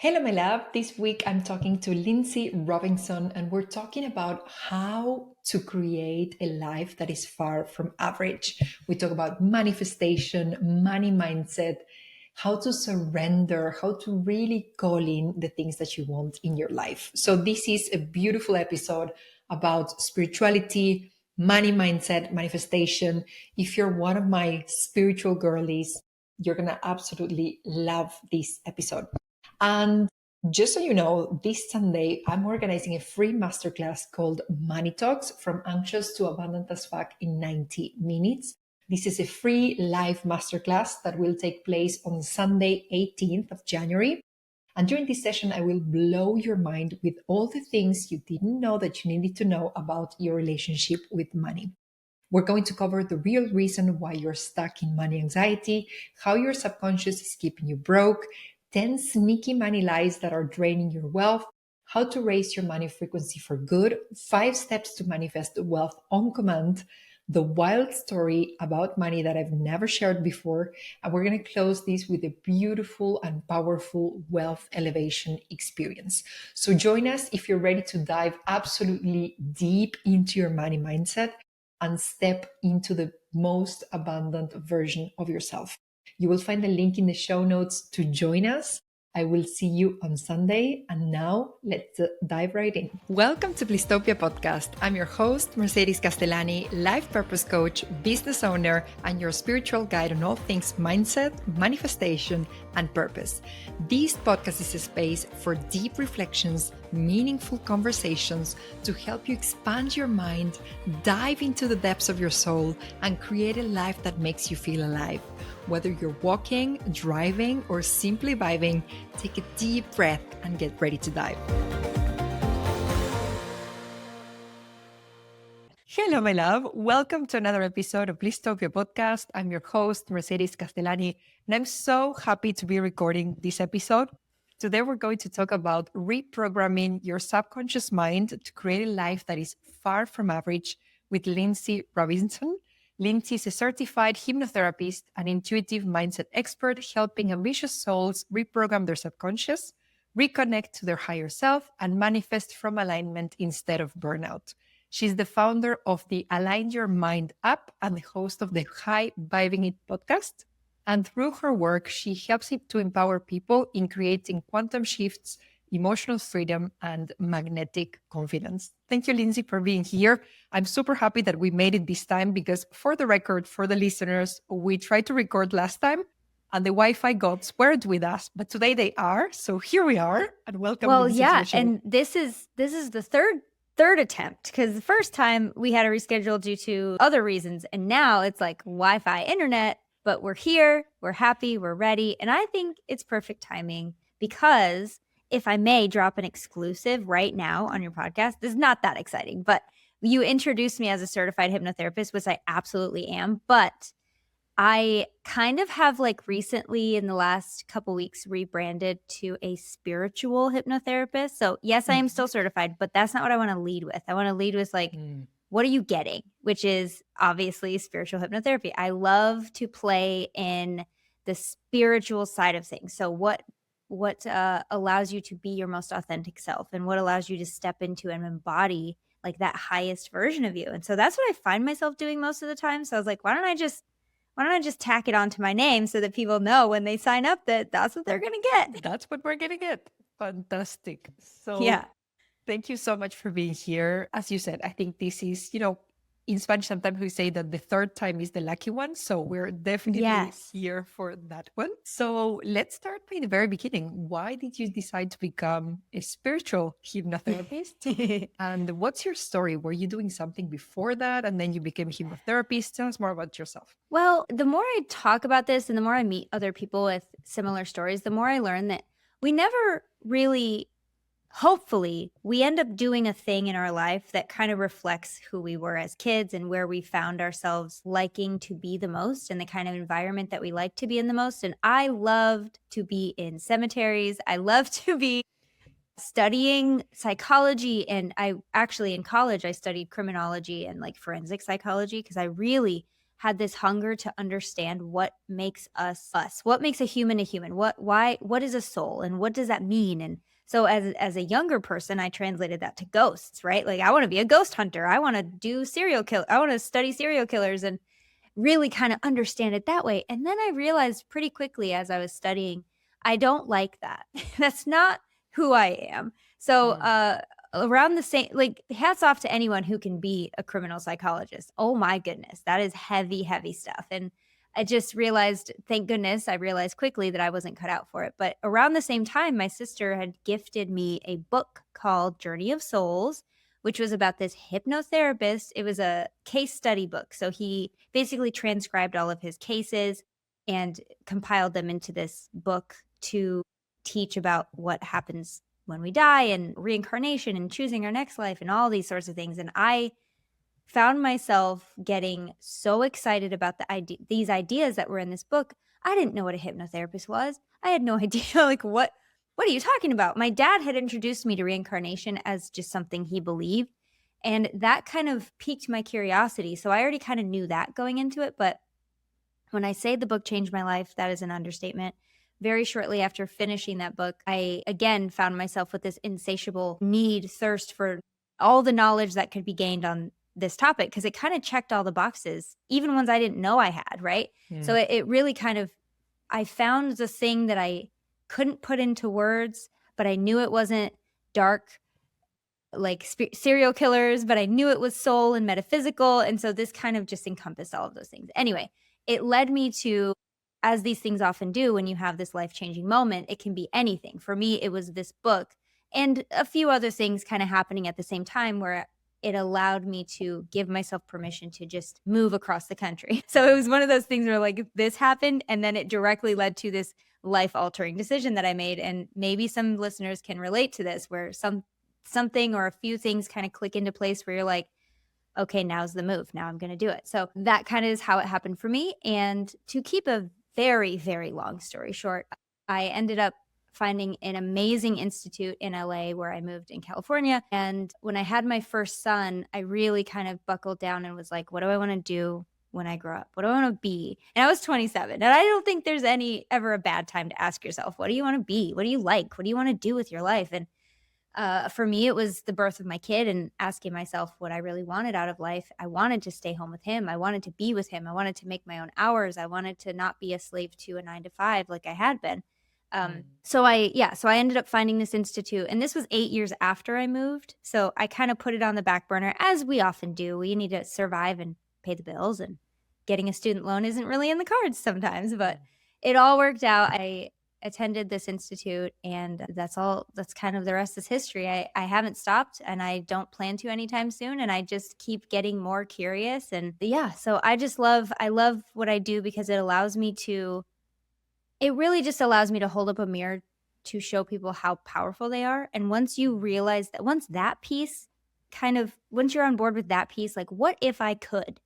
Hello, my love. This week I'm talking to Lynnsey Robinson, and we're talking about how to create a life that is far from average. We talk about manifestation, money mindset, how to surrender, how to really call in the things that you want in your life. So, this is a beautiful episode about spirituality, money mindset, manifestation. If you're one of my spiritual girlies, you're going to absolutely love this episode. And just so you know, this Sunday, I'm organizing a free masterclass called Money Talks from Anxious to Abundant as Fuck in 90 minutes. This is a free live masterclass that will take place on Sunday, 18th of January. And during this session, I will blow your mind with all the things you didn't know that you needed to know about your relationship with money. We're going to cover the real reason why you're stuck in money anxiety, how your subconscious is keeping you broke, 10 sneaky money lies that are draining your wealth, how to raise your money frequency for good, 5 steps to manifest wealth on command, the wild story about money that I've never shared before, and we're going to close this with a beautiful and powerful wealth elevation experience. So join us if you're ready to dive absolutely deep into your money mindset and step into the most abundant version of yourself. You will find the link in the show notes to join us. I will see you on Sunday. And now let's dive right in. Welcome to Blisstopia podcast. I'm your host, Mercedes Castellani, life purpose coach, business owner, and your spiritual guide on all things mindset, manifestation, and purpose. This podcast is a space for deep reflections, meaningful conversations to help you expand your mind, dive into the depths of your soul, and create a life that makes you feel alive. Whether you're walking, driving, or simply vibing, take a deep breath and get ready to dive. Hello, my love. Welcome to another episode of Blisstopia podcast. I'm your host, Mercedes Castellani, and I'm so happy to be recording this episode. Today, we're going to talk about reprogramming your subconscious mind to create a life that is far from average with Lynnsey Robinson. Lynnsey is a certified hypnotherapist and intuitive mindset expert, helping ambitious souls reprogram their subconscious, reconnect to their higher self, and manifest from alignment instead of burnout. She's the founder of the Align Your Mind app and the host of the High Vibin It podcast. And through her work, she helps to empower people in creating quantum shifts, emotional freedom, and magnetic confidence. Thank you, Lynnsey, for being here. I'm super happy that we made it this time because, for the record, for the listeners, we tried to record last time and the Wi-Fi gods weren't with us, but today they are. So here we are, and welcome. Well, Lynnsey, yeah, to the show. and this is the third attempt, because the first time we had to reschedule due to other reasons, and now it's like Wi-Fi internet. But we're here, we're happy, we're ready, and I think it's perfect timing because, if I may drop an exclusive right now on your podcast, this is not that exciting, but you introduced me as a certified hypnotherapist, which I absolutely am, but I kind of have recently in the last couple weeks rebranded to a spiritual hypnotherapist. So yes, I am still certified, but that's not what I want to lead with. I want to lead with what are you getting? Which is obviously spiritual hypnotherapy. I love to play in the spiritual side of things. So what allows you to be your most authentic self, and what allows you to step into and embody that highest version of you. And so that's what I find myself doing most of the time. So I was like, why don't I just tack it onto my name so that people know when they sign up that that's what they're going to get. That's what we're going to get. Fantastic. So Yeah. thank you so much for being here. As you said, I think this is, in Spanish, sometimes we say that the third time is the lucky one. So we're definitely here for that one. So let's start by the very beginning. Why did you decide to become a spiritual hypnotherapist? And what's your story? Were you doing something before that and then you became a hypnotherapist? Tell us more about yourself. Well, the more I talk about this and the more I meet other people with similar stories, the more I learn that we never really, hopefully, we end up doing a thing in our life that kind of reflects who we were as kids and where we found ourselves liking to be the most and the kind of environment that we like to be in the most. And I loved to be in cemeteries. I loved to be studying psychology. And I actually, in college, I studied criminology and forensic psychology because I really had this hunger to understand what makes us us, what makes a human, what is a soul and what does that mean? And so as a younger person, I translated that to ghosts, right? Like I want to be a ghost hunter. I want to do I want to study serial killers and really kind of understand it that way. And then I realized pretty quickly as I was studying, I don't like that. That's not who I am. So, Mm. around the same, like, hats off to anyone who can be a criminal psychologist. Oh my goodness, that is heavy, heavy stuff. And I just realized, thank goodness, I realized quickly that I wasn't cut out for it. But around the same time, my sister had gifted me a book called Journey of Souls, which was about this hypnotherapist. It was a case study book. So he basically transcribed all of his cases and compiled them into this book to teach about what happens when we die and reincarnation and choosing our next life and all these sorts of things. And I found myself getting so excited about these ideas that were in this book. I didn't know what a hypnotherapist was. I had no idea like what are you talking about? My dad had introduced me to reincarnation as just something he believed, and that kind of piqued my curiosity. So I already kind of knew that going into it, but when I say the book changed my life, that is an understatement. Very shortly after finishing that book, I again found myself with this insatiable need, thirst for all the knowledge that could be gained on this topic because it kind of checked all the boxes, even ones I didn't know I had, right? So Mm. it really kind of, I found the thing that I couldn't put into words, but I knew it wasn't dark like serial killers, but I knew it was soul and metaphysical. And so this kind of just encompassed all of those things. Anyway, it led me to, as these things often do, when you have this life changing moment, it can be anything. For me, it was this book and a few other things kind of happening at the same time where it allowed me to give myself permission to just move across the country. So it was one of those things where like this happened and then it directly led to this life altering decision that I made. And maybe some listeners can relate to this where something or a few things kind of click into place where you're like, okay, now's the move. Now I'm going to do it. So that kind of is how it happened for me. And to keep a very, very long story short, I ended up finding an amazing institute in LA where I moved in California. And when I had my first son, I really kind of buckled down and was like, what do I want to do when I grow up? What do I want to be? And I was 27. And I don't think there's ever a bad time to ask yourself, what do you want to be? What do you like? What do you want to do with your life? And for me, it was the birth of my kid and asking myself what I really wanted out of life. I wanted to stay home with him. I wanted to be with him. I wanted to make my own hours. I wanted to not be a slave to a 9 to 5 like I had been. Mm. So I ended up finding this institute, and this was 8 years after I moved. So I kind of put it on the back burner, as we often do. We need to survive and pay the bills, and getting a student loan isn't really in the cards sometimes, but it all worked out. I attended this institute, and that's kind of the rest is history. I haven't stopped, and I don't plan to anytime soon, and I just keep getting more curious. And yeah, so I love what I do because it really just allows me to hold up a mirror to show people how powerful they are. And once you realize that, once you're on board with that piece, like, what if I could?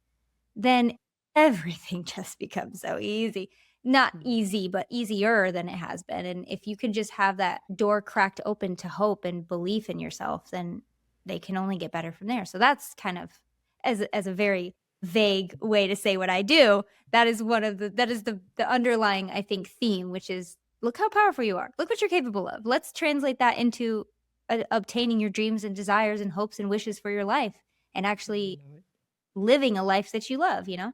Then everything just becomes so easy. Not Mm. easy, but easier than it has been. And if you can just have that door cracked open to hope and belief in yourself, then they can only get better from there. So that's kind of as a very vague way to say what I do. That is the underlying, I think, theme, which is look how powerful you are. Look what you're capable of. Let's translate that into obtaining your dreams and desires and hopes and wishes for your life and actually Love it. living a life that you love, you know?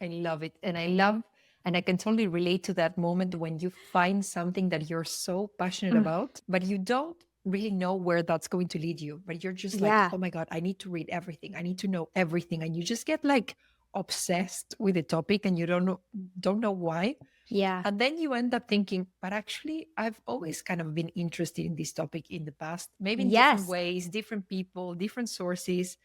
I love it. And I can totally relate to that moment when you find something that you're so passionate Mm, about, but you don't really know where that's going to lead you. But you're just like, yeah. oh my God, I need to read everything. I need to know everything. And you just get like obsessed with the topic and you don't know why. Yeah. And then you end up thinking, but actually, I've always kind of been interested in this topic in the past, maybe in different Yes. ways, different people, different sources.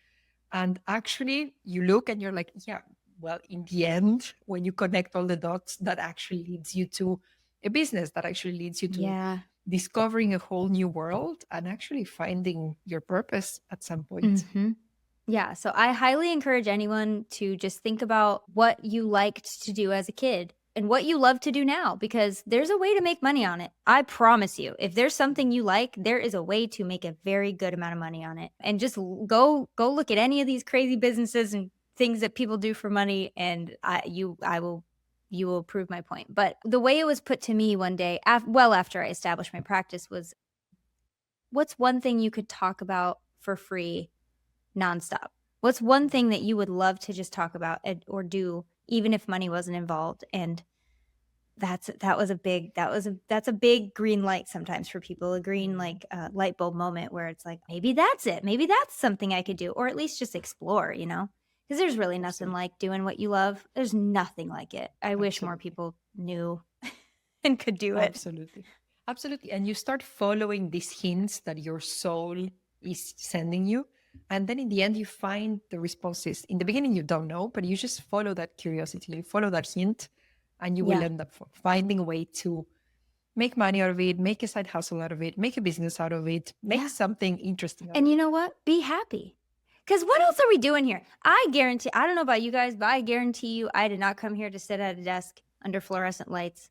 And actually, you look and you're like, yeah, well, in the end, when you connect all the dots, that actually leads you to a business, that actually leads you to Yeah. discovering a whole new world and actually finding your purpose at some point. Hmm. Yeah. So I highly encourage anyone to just think about what you liked to do as a kid and what you love to do now, because there's a way to make money on it. I promise you, if there's something you like, there is a way to make a very good amount of money on it. And just go look at any of these crazy businesses and things that people do for money, and you will prove my point. But the way it was put to me one day, well after I established my practice, was, what's one thing you could talk about for free nonstop? What's one thing that you would love to just talk about or do, even if money wasn't involved? And that's a big green light sometimes for people, a green like light bulb moment where it's like, maybe that's it. Maybe that's something I could do, or at least just explore, because there's really nothing Absolutely. like doing what you love. There's nothing like it. I wish more Absolutely. people knew and could do it. Absolutely. Absolutely. And you start following these hints that your soul is sending you. And then in the end, you find the responses. In the beginning, you don't know, but you just follow that curiosity, you follow that hint, and you will Yeah. end up finding a way to make money out of it, make a side hustle out of it, make a business out of it, make Yeah. something interesting out And of you it. know what? Be happy. Because what else are we doing here? I guarantee, I don't know about you guys, but I guarantee you, I did not come here to sit at a desk under fluorescent lights.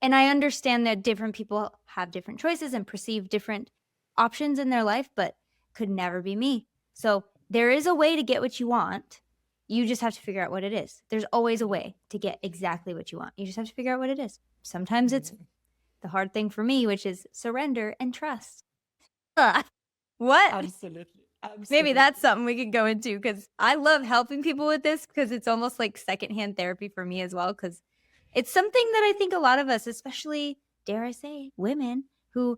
And I understand that different people have different choices and perceive different options in their life, but could never be me. So there is a way to get what you want. You just have to figure out what it is. There's always a way to get exactly what you want. You just have to figure out what it is. Sometimes it's Mhm. the hard thing for me, which is surrender and trust. Ugh. What? Absolutely. Maybe that's Absolutely. something we could go into, because I love helping people with this, because it's almost like secondhand therapy for me as well, because it's something that I think a lot of us, especially, dare I say, women, who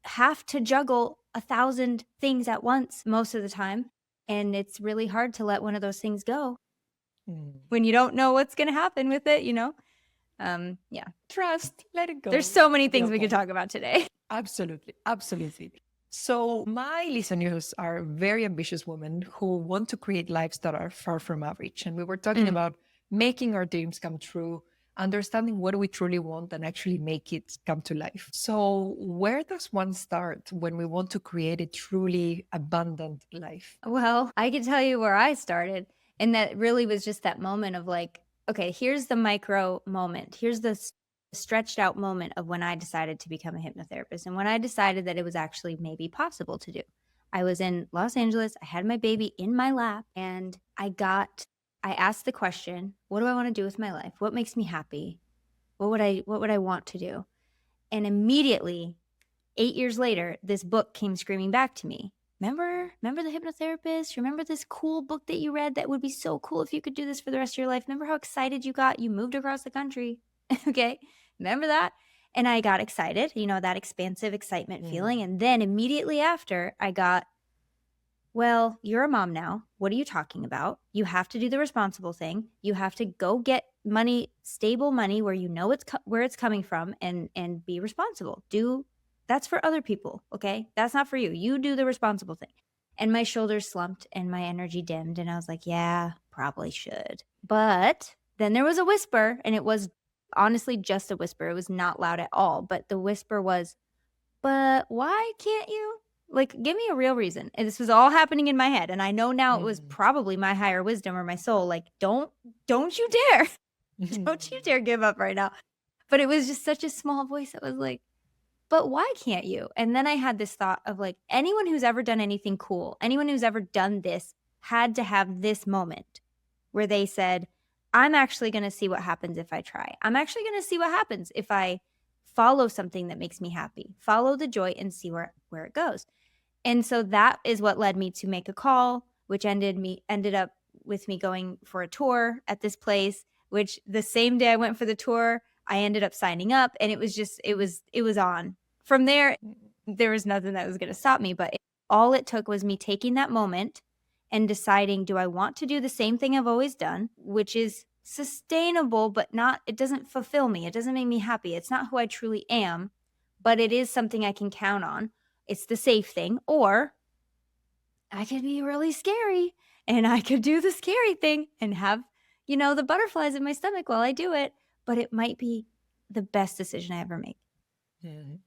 have to juggle 1,000 things at once most of the time, and it's really hard to let one of those things go Mm. when you don't know what's gonna happen with it, Yeah. Trust, let it There's go. so many Be things we could okay. talk about today. Absolutely. Absolutely. So, my listeners are very ambitious women who want to create lives that are far from average. And we were talking Mm. about making our dreams come true, understanding what we truly want, and actually make it come to life. So, where does one start when we want to create a truly abundant life? Well, I can tell you where I started, and that really was just that moment of like, okay, here's the micro moment. Here's the stretched out moment of when I decided to become a hypnotherapist and when I decided that it was actually maybe possible to do. I was in Los Angeles, I had my baby in my lap, and I asked the question, what do I want to do with my life? What makes me happy? What would I want to do? And immediately 8 years later, this book came screaming back to me. Remember the hypnotherapist? Remember this cool book that you read that would be so cool if you could do this for the rest of your life? Remember how excited you got? You moved across the country. Okay. Remember that? And I got excited, that expansive excitement feeling. Mm. And then immediately after, I got, well, you're a mom now. What are you talking about? You have to do the responsible thing. You have to go get money, stable money where you know where it's coming from, and be responsible. That's for other people, okay? That's not for you. You do the responsible thing. And my shoulders slumped and my energy dimmed, and I was like, yeah, probably should. But then there was a whisper, and it was honestly just a whisper. It was not loud at all, but the whisper was, but why can't you? Like, give me a real reason. And this was all happening in my head. And I know now it was Mhm. probably my higher wisdom or my soul. Like, don't you dare. Don't you dare give up right now. But it was just such a small voice that was like, but why can't you? And then I had this thought of like, anyone who's ever done anything cool, anyone who's ever done this had to have this moment where they said, I'm actually going to see what happens if I try. I'm actually going to see what happens if I follow something that makes me happy, follow the joy and see where it goes. And so that is what led me to make a call, which ended up with me going for a tour at this place, which the same day I went for the tour, I ended up signing up, and it was on. From there, there was nothing that was going to stop me, but all it took was me taking that moment and deciding, do I want to do the same thing I've always done, which is sustainable, but it doesn't fulfill me. It doesn't make me happy. It's not who I truly am, but it is something I can count on. It's the safe thing. Or I could be really scary and I could do the scary thing and have, the butterflies in my stomach while I do it, but it might be the best decision I ever make. Mhm.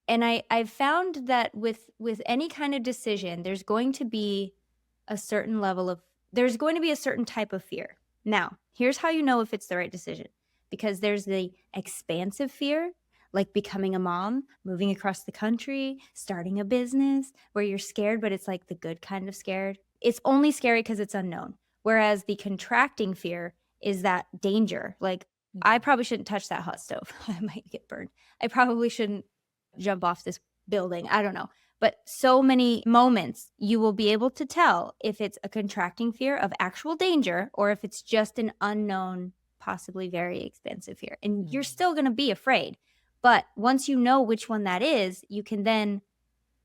And I've found that with any kind of decision, there's going to be a certain there's going to be a certain type of fear. Now, here's how you know if it's the right decision, because there's the expansive fear, like becoming a mom, moving across the country, starting a business, where you're scared, but it's like the good kind of scared. It's only scary because it's unknown. Whereas the contracting fear is that danger. Like, I probably shouldn't touch that hot stove. I might get burned. I probably shouldn't jump off this building. I don't know. But so many moments you will be able to tell if it's a contracting fear of actual danger or if it's just an unknown, possibly very expensive fear. And you're still going to be afraid. But once you know which one that is, you can then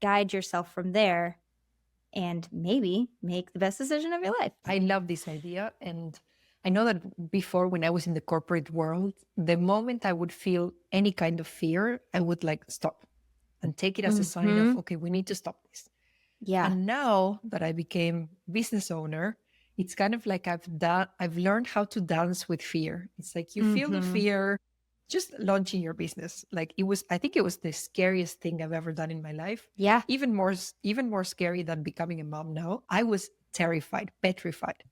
guide yourself from there and maybe make the best decision of your life. I love this idea. And I know that before, when I was in the corporate world, the moment I would feel any kind of fear, I would like stop and take it as a sign of, okay, we need to stop this. Yeah. And now that I became business owner, it's kind of like I've learned how to dance with fear. It's like you feel the fear just launching your business. Like I think it was the scariest thing I've ever done in my life. Yeah. Even more scary than becoming a mom now. I was terrified, petrified.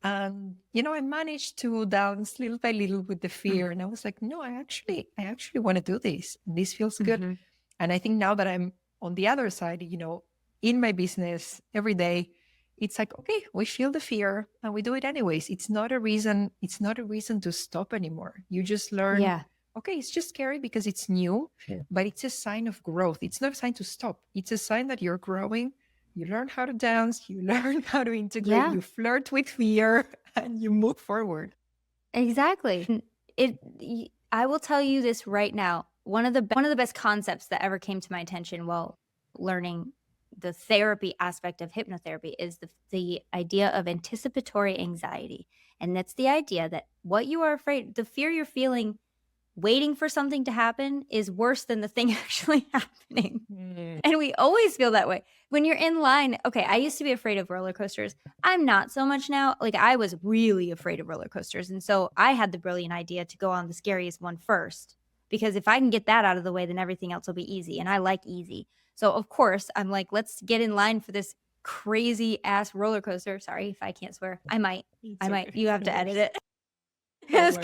And, I managed to dance little by little with the fear. And I was like, no, I actually want to do this. This feels good. And I think now that I'm on the other side, in my business every day, it's like, okay, we feel the fear and we do it anyways. It's not a reason to stop anymore. You just learn, okay, it's just scary because it's new, but it's a sign of growth. It's not a sign to stop. It's a sign that you're growing. You learn how to dance, you learn how to integrate, you flirt with fear, and you move forward. Exactly. I will tell you this right now. One of the best concepts that ever came to my attention while learning the therapy aspect of hypnotherapy is the idea of anticipatory anxiety. And that's the idea that what you are afraid, the fear you're feeling waiting for something to happen is worse than the thing actually happening. And we always feel that way. When you're in line, okay, I used to be afraid of roller coasters. I'm not so much now. Like, I was really afraid of roller coasters. And so I had the brilliant idea to go on the scariest one first, because if I can get that out of the way, then everything else will be easy. And I like easy. So of course, I'm like, let's get in line for this crazy ass roller coaster. Sorry if I can't swear. I might. You have to edit it. This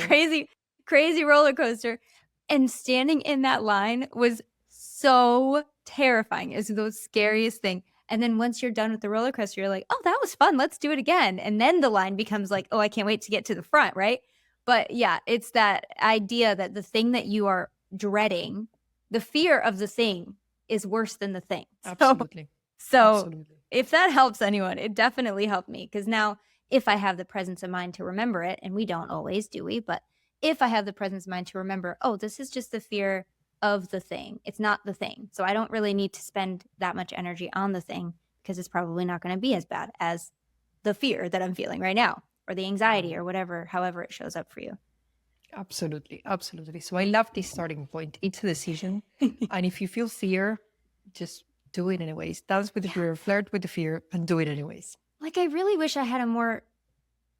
crazy roller coaster. And standing in that line was so terrifying. It's the scariest thing. And then once you're done with the roller coaster, you're like, oh, that was fun. Let's do it again. And then the line becomes like, oh, I can't wait to get to the front, right? But yeah, it's that idea that the thing that you are dreading, the fear of the thing is worse than the thing. Absolutely. So if that helps anyone, it definitely helped me, because now if I have the presence of mind to remember it, and we don't always, do we? But if I have the presence of mind to remember, oh, this is just the fear of the thing. It's not the thing. So I don't really need to spend that much energy on the thing, because it's probably not going to be as bad as the fear that I'm feeling right now, or the anxiety, or however it shows up for you. Absolutely. Absolutely. So I love this starting point. It's a decision. And if you feel fear, just do it anyways. Dance with the fear, flirt with the fear, and do it anyways. Like, I really wish I had a more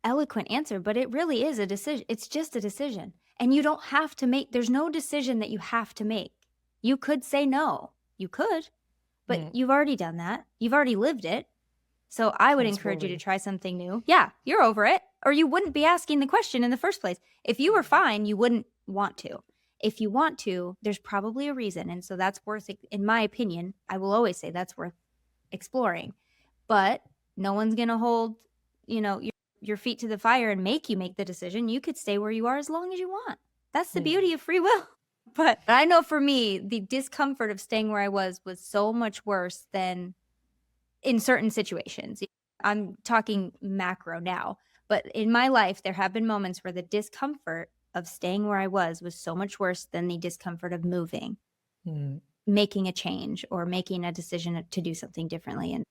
eloquent answer, but it really is a decision. It's just a decision. And you don't have to there's no decision that you have to make. You could say no. You could, but you've already done that. You've already lived it. So I would encourage you to try something new. Yeah, you're over it, or you wouldn't be asking the question in the first place. If you were fine, you wouldn't want to. If you want to, there's probably a reason. And so that's worth, in my opinion, I will always say that's worth exploring. But no one's going to hold, your feet to the fire and make you make the decision. You could stay where you are as long as you want. That's the beauty of free will. But I know for me, the discomfort of staying where I was so much worse than in certain situations. I'm talking macro now, but in my life, there have been moments where the discomfort of staying where I was so much worse than the discomfort of moving, making a change, or making a decision to do something differently. And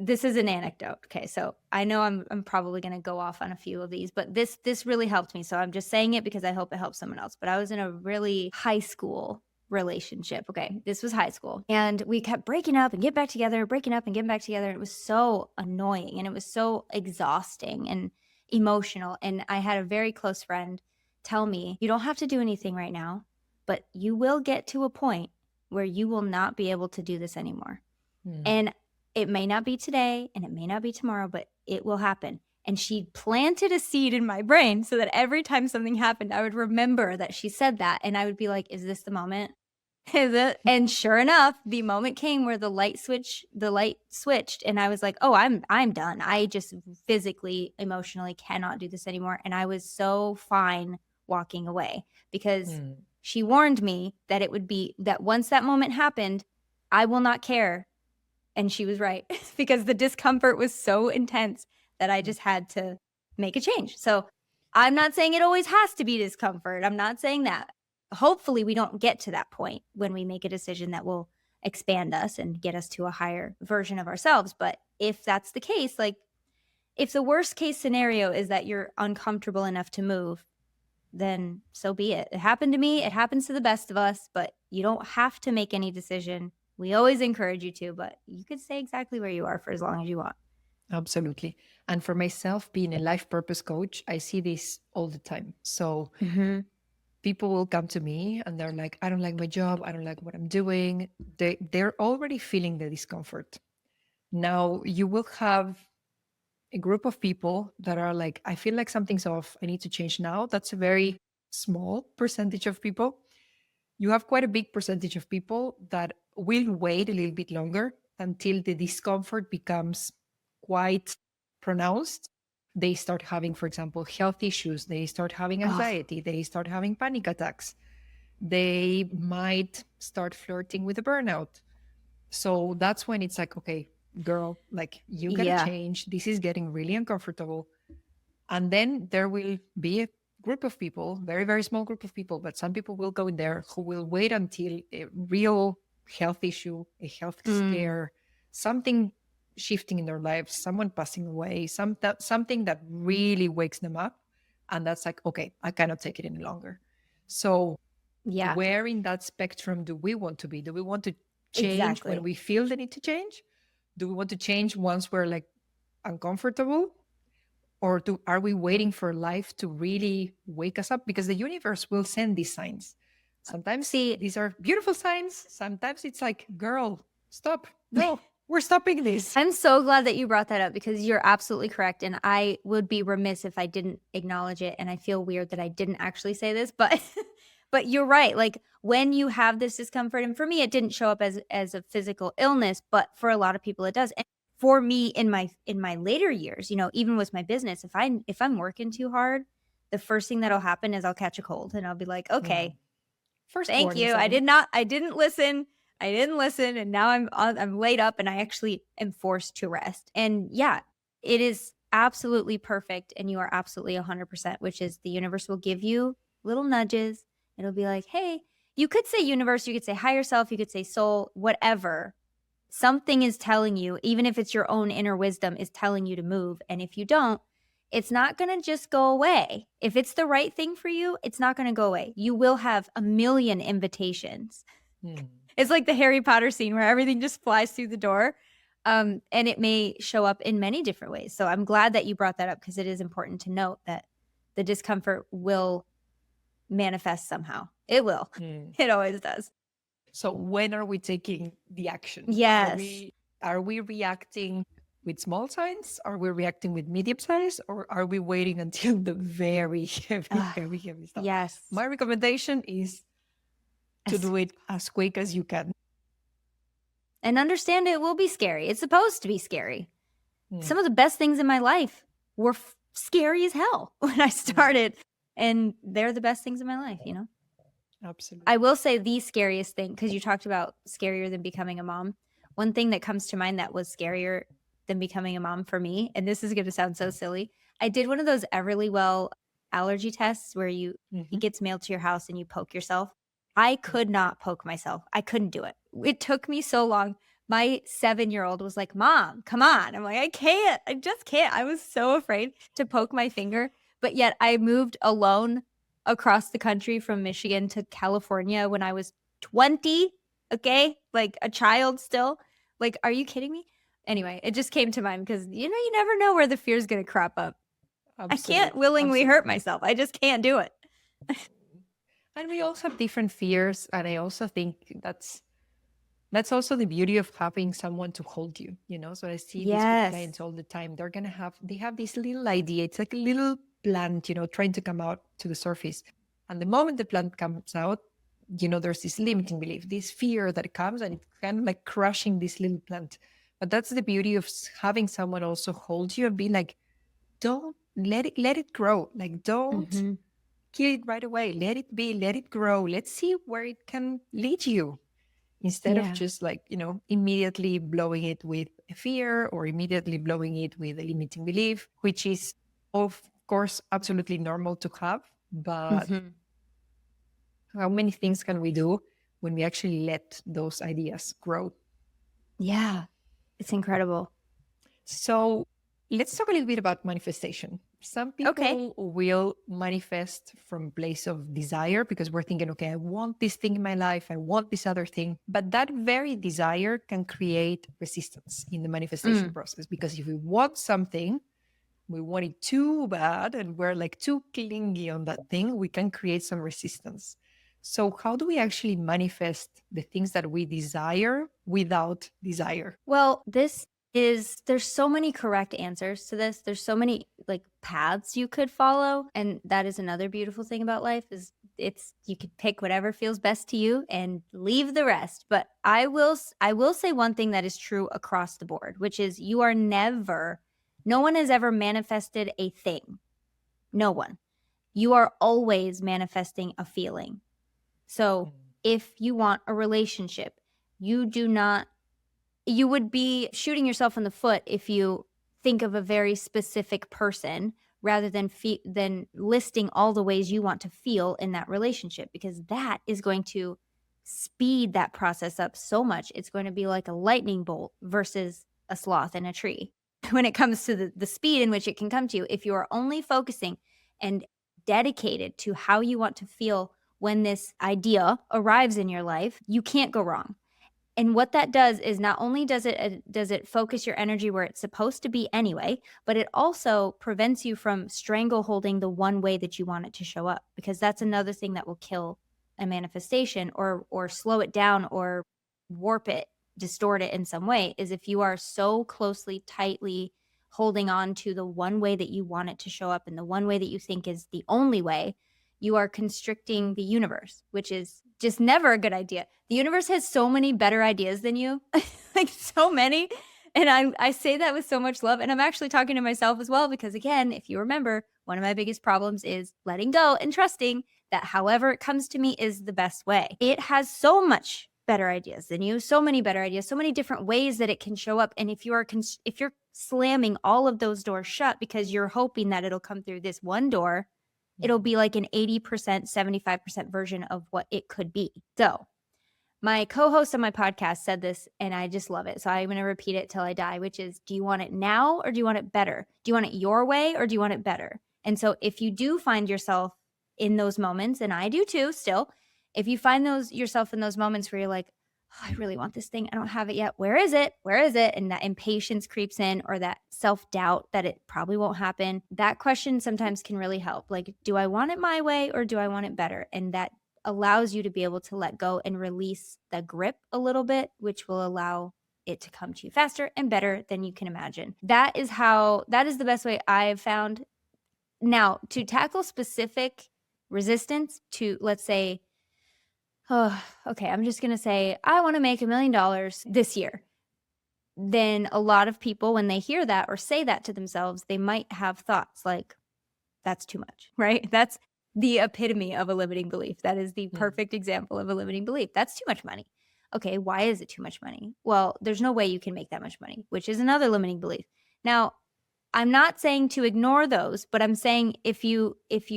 this is an anecdote. Okay. So I know I'm probably going to go off on a few of these, but this really helped me. So I'm just saying it because I hope it helps someone else. But I was in a really high school relationship. Okay. This was high school, and we kept breaking up and get back together, breaking up and getting back together. It was so annoying, and it was so exhausting and emotional. And I had a very close friend tell me, you don't have to do anything right now, but you will get to a point where you will not be able to do this anymore. And it may not be today, and it may not be tomorrow, but it will happen. And she planted a seed in my brain so that every time something happened, I would remember that she said that. And I would be like, is this the moment? And sure enough, the moment came where the light switched, and I was like, oh, I'm done. I just physically, emotionally cannot do this anymore. And I was so fine walking away because she warned me that it would be that once that moment happened, I will not care. And she was right because the discomfort was so intense that I just had to make a change. So I'm not saying it always has to be discomfort. I'm not saying that. Hopefully, we don't get to that point when we make a decision that will expand us and get us to a higher version of ourselves. But if that's the case, like if the worst case scenario is that you're uncomfortable enough to move, then so be it. It happened to me. It happens to the best of us, but you don't have to make any decision. We always encourage you to, but you could stay exactly where you are for as long as you want. Absolutely. And for myself, being a life purpose coach, I see this all the time. So people will come to me and they're like, I don't like my job. I don't like what I'm doing. They're already feeling the discomfort. Now you will have a group of people that are like, I feel like something's off. I need to change now. That's a very small percentage of people. You have quite a big percentage of people that will wait a little bit longer until the discomfort becomes quite pronounced. They start having, for example, health issues. They start having anxiety. They start having panic attacks. They might start flirting with a burnout. So that's when it's like, okay, girl, like you gotta change. This is getting really uncomfortable. And then there will be a group of people, very, very small group of people, but some people will go in there who will wait until a real health issue, a health scare, something shifting in their lives, someone passing away, something that really wakes them up. And that's like, okay, I cannot take it any longer. So where in that spectrum do we want to be? Do we want to change when we feel the need to change? Do we want to change once we're like uncomfortable? Or are we waiting for life to really wake us up? Because the universe will send these signs. Sometimes these are beautiful signs. Sometimes it's like, girl, stop. No, we're stopping this. I'm so glad that you brought that up because you're absolutely correct. And I would be remiss if I didn't acknowledge it. And I feel weird that I didn't actually say this, but but you're right. Like when you have this discomfort, and for me, it didn't show up as a physical illness, but for a lot of people it does. And for me in my later years, you know, even with my business, if I'm working too hard, the first thing that'll happen is I'll catch a cold and I'll be like, okay, thank you. I didn't listen. And now I'm laid up and I actually am forced to rest. And yeah, it is absolutely perfect. And you are absolutely 100%, which is the universe will give you little nudges. It'll be like, hey, you could say universe, you could say higher self, you could say soul, whatever. Something is telling you, even if it's your own inner wisdom, is telling you to move. And if you don't, it's not going to just go away. If it's the right thing for you, it's not going to go away. You will have a million invitations. It's like the Harry Potter scene where everything just flies through the door. And it may show up in many different ways. So I'm glad that you brought that up because it is important to note that the discomfort will manifest somehow. It will. It always does. So when are we taking the action? Yes. Are we reacting with small signs? Are we reacting with medium size? Or are we waiting until the very heavy stuff? Yes. My recommendation is to do it as quick as you can. And understand it will be scary. It's supposed to be scary. Some of the best things in my life were scary as hell when I started. And they're the best things in my life, you know? Absolutely. I will say the scariest thing, because you talked about scarier than becoming a mom. One thing that comes to mind that was scarier than becoming a mom for me, and this is going to sound so silly, I did one of those Everlywell allergy tests where it gets mailed to your house and you poke yourself. I could not poke myself. I couldn't do it. It took me so long. My 7-year-old was like, Mom, come on. I'm like, I can't. I just can't. I was so afraid to poke my finger. But yet I moved alone across the country from Michigan to California when I was 20. Okay. Like a child still. Like, are you kidding me? Anyway, it just came to mind because, you know, you never know where the fear is going to crop up. Absolutely. I can't willingly hurt myself. I just can't do it. And we also have different fears. And I also think that's also the beauty of having someone to hold you, you know? So I see these clients all the time. They have this little idea. It's like a little plant, you know, trying to come out to the surface. And the moment the plant comes out, there's this limiting belief, this fear that comes, and it's kind of like crushing this little plant. But that's the beauty of having someone also hold you and be like, don't let it grow. Like, don't Mm-hmm. kill it right away. Let it be, let it grow. Let's see where it can lead you, instead of Yeah. just like, immediately blowing it with a fear or immediately blowing it with a limiting belief, which is, of course, absolutely normal to have. But Mm-hmm. how many things can we do when we actually let those ideas grow? Yeah. It's incredible. So let's talk a little bit about manifestation. Some Okay. people will manifest from place of desire because we're thinking, okay, I want this thing in my life, I want this other thing. But that very desire can create resistance in the manifestation Mm. process, because if we want something, we want it too bad and we're like too clingy on that thing, we can create some resistance. So how do we actually manifest the things that we desire without desire? Well, there's so many correct answers to this. There's so many like paths you could follow. And that is another beautiful thing about life is you could pick whatever feels best to you and leave the rest. But I will say one thing that is true across the board, which is no one has ever manifested a thing. No one. You are always manifesting a feeling. So if you want a relationship, you would be shooting yourself in the foot if you think of a very specific person rather than listing all the ways you want to feel in that relationship, because that is going to speed that process up so much. It's going to be like a lightning bolt versus a sloth in a tree when it comes to the speed in which it can come to you. If you are only focusing and dedicated to how you want to feel when this idea arrives in your life, you can't go wrong. And what that does is not only does it focus your energy where it's supposed to be anyway, but it also prevents you from strangleholding the one way that you want it to show up, because that's another thing that will kill a manifestation or slow it down or warp it, distort it in some way, is if you are so closely, tightly holding on to the one way that you want it to show up and the one way that you think is the only way, you are constricting the universe, which is just never a good idea. The universe has so many better ideas than you, like so many. And I say that with so much love. And I'm actually talking to myself as well, because again, if you remember, one of my biggest problems is letting go and trusting that however it comes to me is the best way. It has so much better ideas than you, so many better ideas, so many different ways that it can show up. And if you're slamming all of those doors shut because you're hoping that it'll come through this one door, it'll be like an 80%, 75% version of what it could be. So my co-host on my podcast said this, and I just love it. So I'm going to repeat it till I die, which is, do you want it now or do you want it better? Do you want it your way or do you want it better? And so if you do find yourself in those moments, and I do too still, if you find yourself in those moments where you're like, oh, I really want this thing, I don't have it yet, where is it? Where is it? And that impatience creeps in, or that self-doubt that it probably won't happen. That question sometimes can really help. Like, do I want it my way or do I want it better? And that allows you to be able to let go and release the grip a little bit, which will allow it to come to you faster and better than you can imagine. That is the best way I've found. Now, to tackle specific resistance to, let's say, oh, okay, I'm just going to say, I want to make $1 million this year. Then a lot of people, when they hear that or say that to themselves, they might have thoughts like, that's too much, right? That's the epitome of a limiting belief. That is the perfect example of a limiting belief. That's too much money. Okay, why is it too much money? Well, there's no way you can make that much money, which is another limiting belief. Now, I'm not saying to ignore those, but I'm saying if you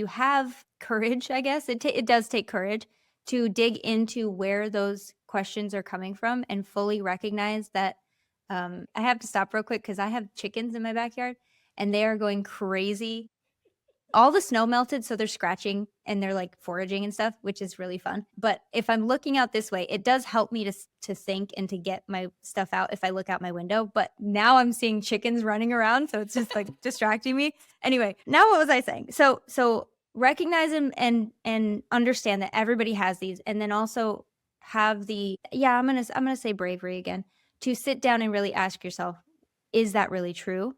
have courage, I guess it does take courage to dig into where those questions are coming from and fully recognize that. I have to stop real quick because I have chickens in my backyard and they are going crazy. All the snow melted, so they're scratching and they're like foraging and stuff, which is really fun. But if I'm looking out this way, it does help me to think and to get my stuff out if I look out my window. But now I'm seeing chickens running around, so it's just like distracting me. Anyway, now what was I saying? So recognize them and understand that everybody has these, and then also have I'm gonna say bravery again, to sit down and really ask yourself, is that really true?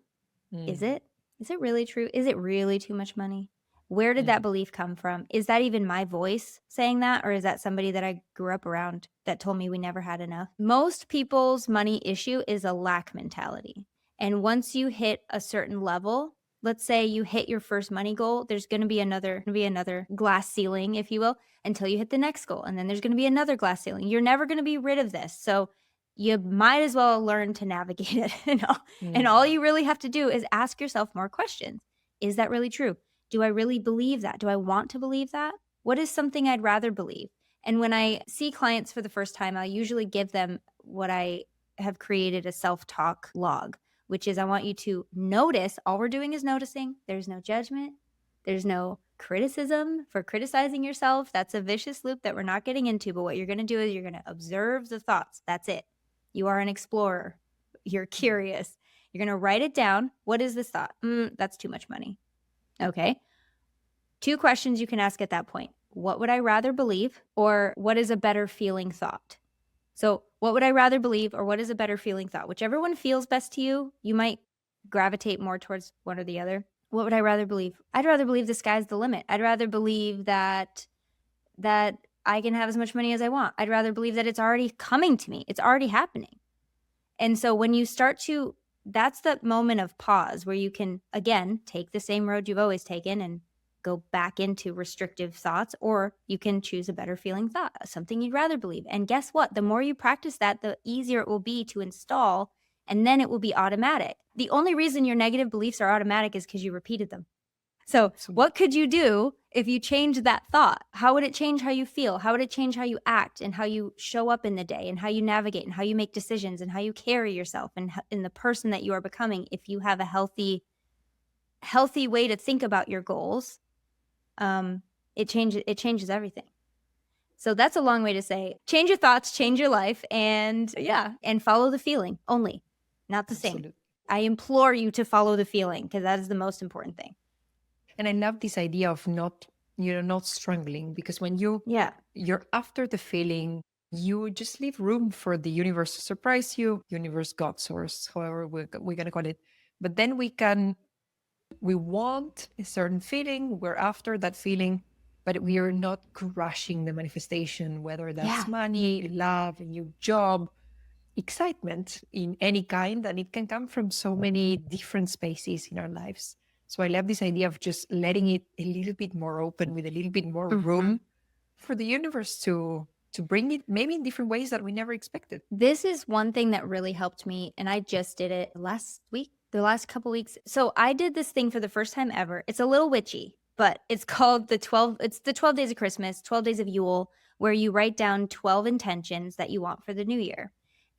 Is it? Is it really true? Is it really too much money? Where did that belief come from? Is that even my voice saying that? Or is that somebody that I grew up around that told me we never had enough? Most people's money issue is a lack mentality. And once you hit a certain level, let's say you hit your first money goal, there's going to be another glass ceiling, if you will, until you hit the next goal. And then there's going to be another glass ceiling. You're never going to be rid of this. So you might as well learn to navigate it. And all you really have to do is ask yourself more questions. Is that really true? Do I really believe that? Do I want to believe that? What is something I'd rather believe? And when I see clients for the first time, I usually give them what I have created, a self-talk log, which is I want you to notice. All we're doing is noticing. There's no judgment. There's no criticism for criticizing yourself. That's a vicious loop that we're not getting into. But what you're going to do is you're going to observe the thoughts. That's it. You are an explorer. You're curious. You're going to write it down. What is this thought? That's too much money. Okay. 2 questions you can ask at that point. What would I rather believe? Or what is a better feeling thought? So what would I rather believe, or what is a better feeling thought? Whichever one feels best to you, you might gravitate more towards one or the other. What would I rather believe? I'd rather believe the sky's the limit. I'd rather believe that I can have as much money as I want. I'd rather believe that it's already coming to me. It's already happening. And so when you start to, that's the moment of pause where you can, again, take the same road you've always taken and go back into restrictive thoughts, or you can choose a better feeling thought, something you'd rather believe. And guess what? The more you practice that, the easier it will be to install, and then it will be automatic. The only reason your negative beliefs are automatic is because you repeated them. So what could you do if you changed that thought? How would it change how you feel? How would it change how you act and how you show up in the day and how you navigate and how you make decisions and how you carry yourself and in the person that you are becoming? If you have a healthy way to think about your goals, it changes everything. So that's a long way to say, change your thoughts, change your life, and follow the feeling only, not the same. I implore you to follow the feeling, because that is the most important thing. And I love this idea of not strangling, because when you're after the feeling, you just leave room for the universe to surprise you, universe, God, source, however we're going to call it. But then we want a certain feeling, we're after that feeling, but we are not crushing the manifestation, whether that's money, love, a new job, excitement in any kind. And it can come from so many different spaces in our lives. So I love this idea of just letting it a little bit more open, with a little bit more room for the universe to bring it maybe in different ways that we never expected. This is one thing that really helped me, and I just did it the last couple weeks. So I did this thing for the first time ever. It's a little witchy, but it's called the 12 days of Christmas, 12 days of Yule, where you write down 12 intentions that you want for the new year.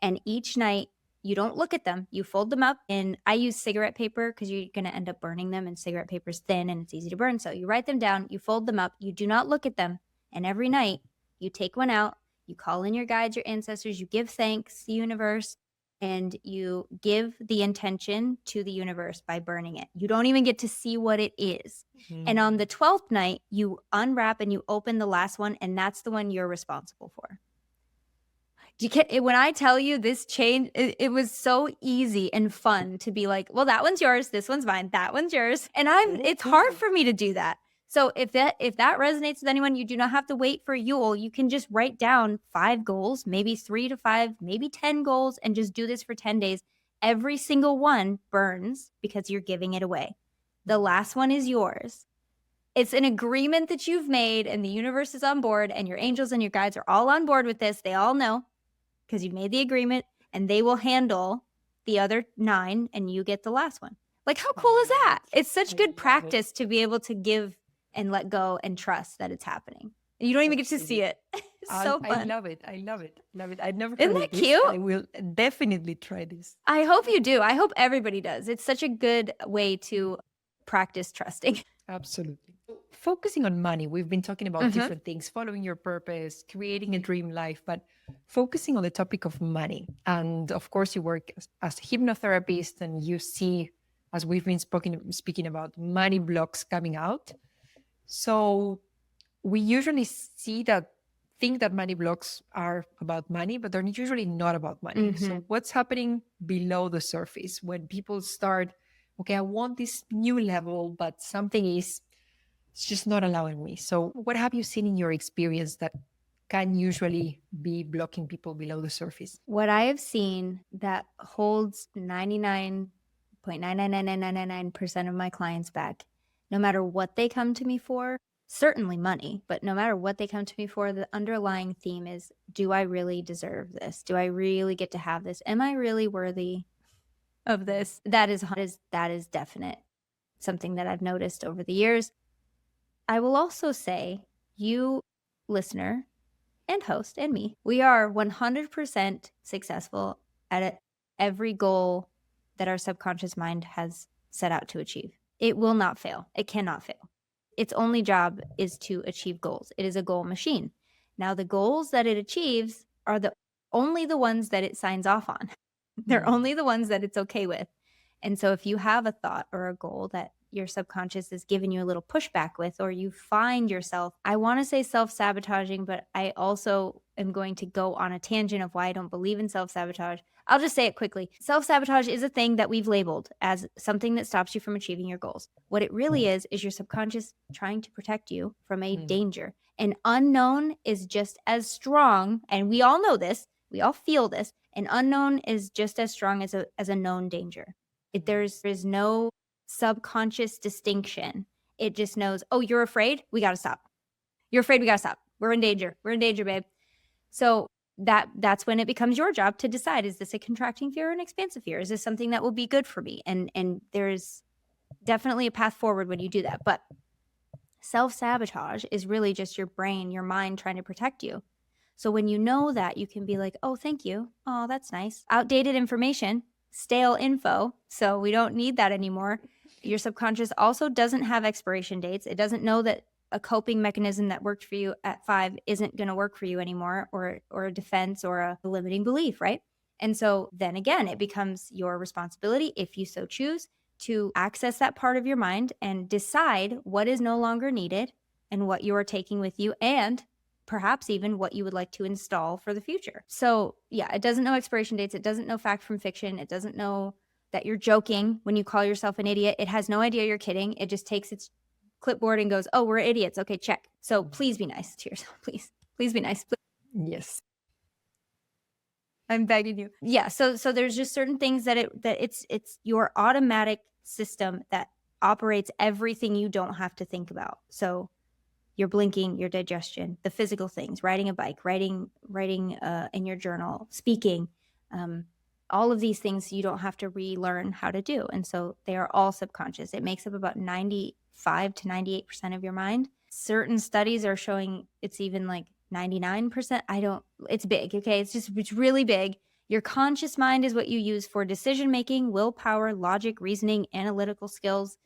And each night, you don't look at them. You fold them up. And I use cigarette paper because you're going to end up burning them. And cigarette paper is thin and it's easy to burn. So you write them down. You fold them up. You do not look at them. And every night, you take one out. You call in your guides, your ancestors. You give thanks to the universe. And you give the intention to the universe by burning it. You don't even get to see what it is. And on the 12th night, you unwrap and you open the last one. And that's the one you're responsible for. When I tell you this change, it was so easy and fun to be like, well, that one's yours, this one's mine, that one's yours. And it's hard for me to do that. So if that resonates with anyone, you do not have to wait for Yule. You can just write down 5 goals, maybe 3 to 5, maybe 10 goals, and just do this for 10 days. Every single one burns because you're giving it away. The last one is yours. It's an agreement that you've made, and the universe is on board, and your angels and your guides are all on board with this. They all know, because you made the agreement, and they will handle the other 9, and you get the last one. Like, how cool is that? It's such good practice to be able to give and let go and trust that it's happening. And you don't even get to see it. It's so fun. I love it. I've never heard Isn't that of this. cute? I will definitely try this. I hope you do. I hope everybody does. It's such a good way to practice trusting. Absolutely. Focusing on money, we've been talking about different things, following your purpose, creating a dream life, but focusing on the topic of money. And of course, you work as a hypnotherapist, and you see, as we've been speaking about, money blocks coming out. So we usually think that money blocks are about money, but they're usually not about money. So what's happening below the surface when people start, okay, I want this new level, but something is It's just not allowing me. So, what have you seen in your experience that can usually be blocking people below the surface? What I have seen that holds 99.99999% of my clients back, no matter what they come to me for, certainly money, but no matter what they come to me for, the underlying theme is, do I really deserve this? Do I really get to have this? Am I really worthy of this? That is definite. Something that I've noticed over the years. I will also say, you listener and host and me, we are 100% successful at every goal that our subconscious mind has set out to achieve. It will not fail. It cannot fail. Its only job is to achieve goals. It is a goal machine. Now, the goals that it achieves are only the ones that it signs off on. They're only the ones that it's okay with. And so if you have a thought or a goal that your subconscious is giving you a little pushback with, or you find yourself, I want to say self-sabotaging, but I also am going to go on a tangent of why I don't believe in self-sabotage. I'll just say it quickly. Self-sabotage is a thing that we've labeled as something that stops you from achieving your goals. What it really is your subconscious trying to protect you from a danger. An unknown is just as strong, and we all know this, we all feel this, an unknown is just as strong as a known danger. There's no subconscious distinction. It just knows, oh, you're afraid? We got to stop. You're afraid? We got to stop. We're in danger. We're in danger, babe. So that's when it becomes your job to decide, is this a contracting fear or an expansive fear? Is this something that will be good for me? And there's definitely a path forward when you do that. But self-sabotage is really just your brain, your mind trying to protect you. So when you know that, you can be like, oh, thank you. Oh, that's nice. Outdated information, stale info. So we don't need that anymore. Your subconscious also doesn't have expiration dates. It doesn't know that a coping mechanism that worked for you at 5 isn't going to work for you anymore, or a defense or a limiting belief, right? And so then again, it becomes your responsibility, if you so choose, to access that part of your mind and decide what is no longer needed and what you are taking with you, and perhaps even what you would like to install for the future. So yeah, it doesn't know expiration dates. It doesn't know fact from fiction. It doesn't know that you're joking when you call yourself an idiot. It has no idea you're kidding. It just takes its clipboard and goes, oh, we're idiots. Okay, check. So please be nice to yourself. Please be nice. Please. Yes. I'm begging you. Yeah. So there's just certain things that it's your automatic system that operates everything you don't have to think about. So your blinking, your digestion, the physical things, riding a bike, writing in your journal, speaking, all of these things you don't have to relearn how to do. And so they are all subconscious. It makes up about 95 to 98% of your mind. Certain studies are showing it's even like 99%. It's big. Okay. It's really big. Your conscious mind is what you use for decision making, willpower, logic, reasoning, analytical skills.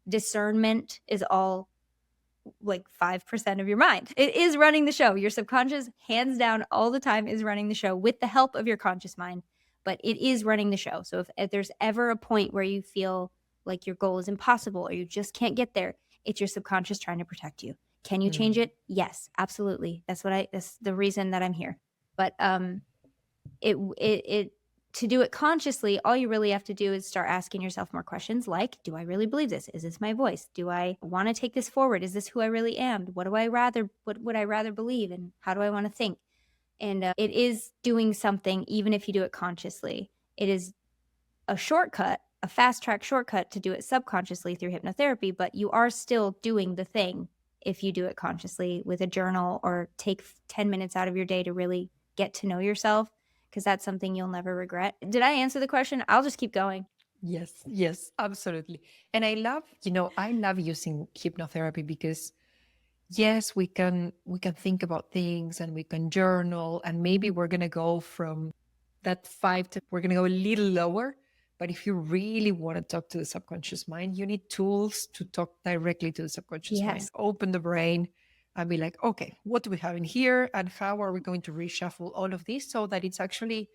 Discernment is all like 5% of your mind. It is running the show. Your subconscious, hands down, all the time is running the show with the help of your conscious mind, but it is running the show. So if there's ever a point where you feel like your goal is impossible or you just can't get there, it's your subconscious trying to protect you. Can you change it? Yes, absolutely. That's the reason that I'm here. But to do it consciously, all you really have to do is start asking yourself more questions like, do I really believe this? Is this my voice? Do I want to take this forward? Is this who I really am? What would I rather believe? And how do I want to think? And it is doing something, even if you do it consciously. It is a shortcut, a fast track shortcut to do it subconsciously through hypnotherapy, but you are still doing the thing if you do it consciously with a journal or take 10 minutes out of your day to really get to know yourself, because that's something you'll never regret. Did I answer the question? I'll just keep going. Yes, absolutely. And I love using hypnotherapy because yes, we can think about things and we can journal, and maybe we're going to go from that 5 to we're going to go a little lower. But if you really want to talk to the subconscious mind, you need tools to talk directly to the subconscious mind. Open the brain and be like, okay, what do we have in here? And how are we going to reshuffle all of this so that it's actually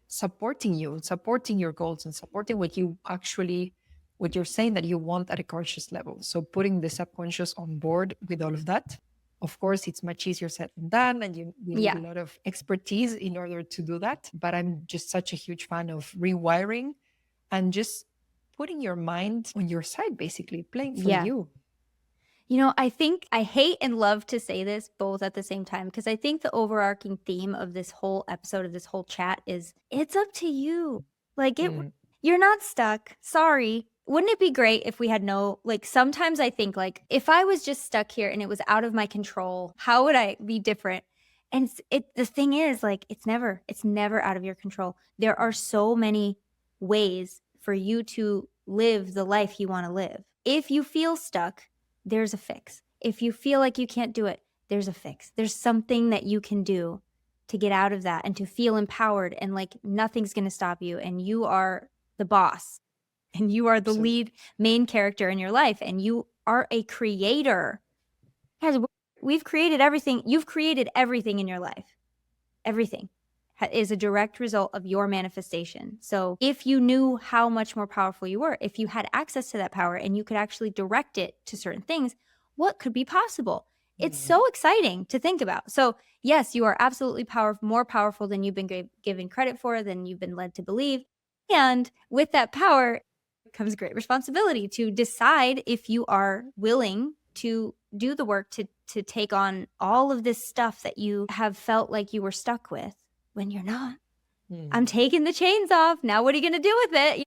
supporting you, supporting your goals, and supporting what you're saying that you want at a conscious level. So putting the subconscious on board with all of that. Of course, it's much easier said than done, and we need a lot of expertise in order to do that. But I'm just such a huge fan of rewiring and just putting your mind on your side, basically playing for you. I think I hate and love to say this both at the same time, because I think the overarching theme of this whole episode, of this whole chat, is it's up to you. Like, you're not stuck. Sorry. Wouldn't it be great if we had sometimes I think, like, if I was just stuck here and it was out of my control, how would I be different? And the thing is, like, it's never out of your control. There are so many ways for you to live the life you want to live. If you feel stuck, there's a fix. If you feel like you can't do it, there's a fix. There's something that you can do to get out of that and to feel empowered, and like nothing's going to stop you, and you are the boss, and you are the lead main character in your life, and you are a creator. Guys, we've created everything. You've created everything in your life. Everything is a direct result of your manifestation. So if you knew how much more powerful you were, if you had access to that power and you could actually direct it to certain things, what could be possible? It's so exciting to think about. So yes, you are absolutely more powerful than you've been given credit for, than you've been led to believe. And with that power comes great responsibility to decide if you are willing to do the work to take on all of this stuff that you have felt like you were stuck with when you're not. I'm taking the chains off. Now what are you going to do with it?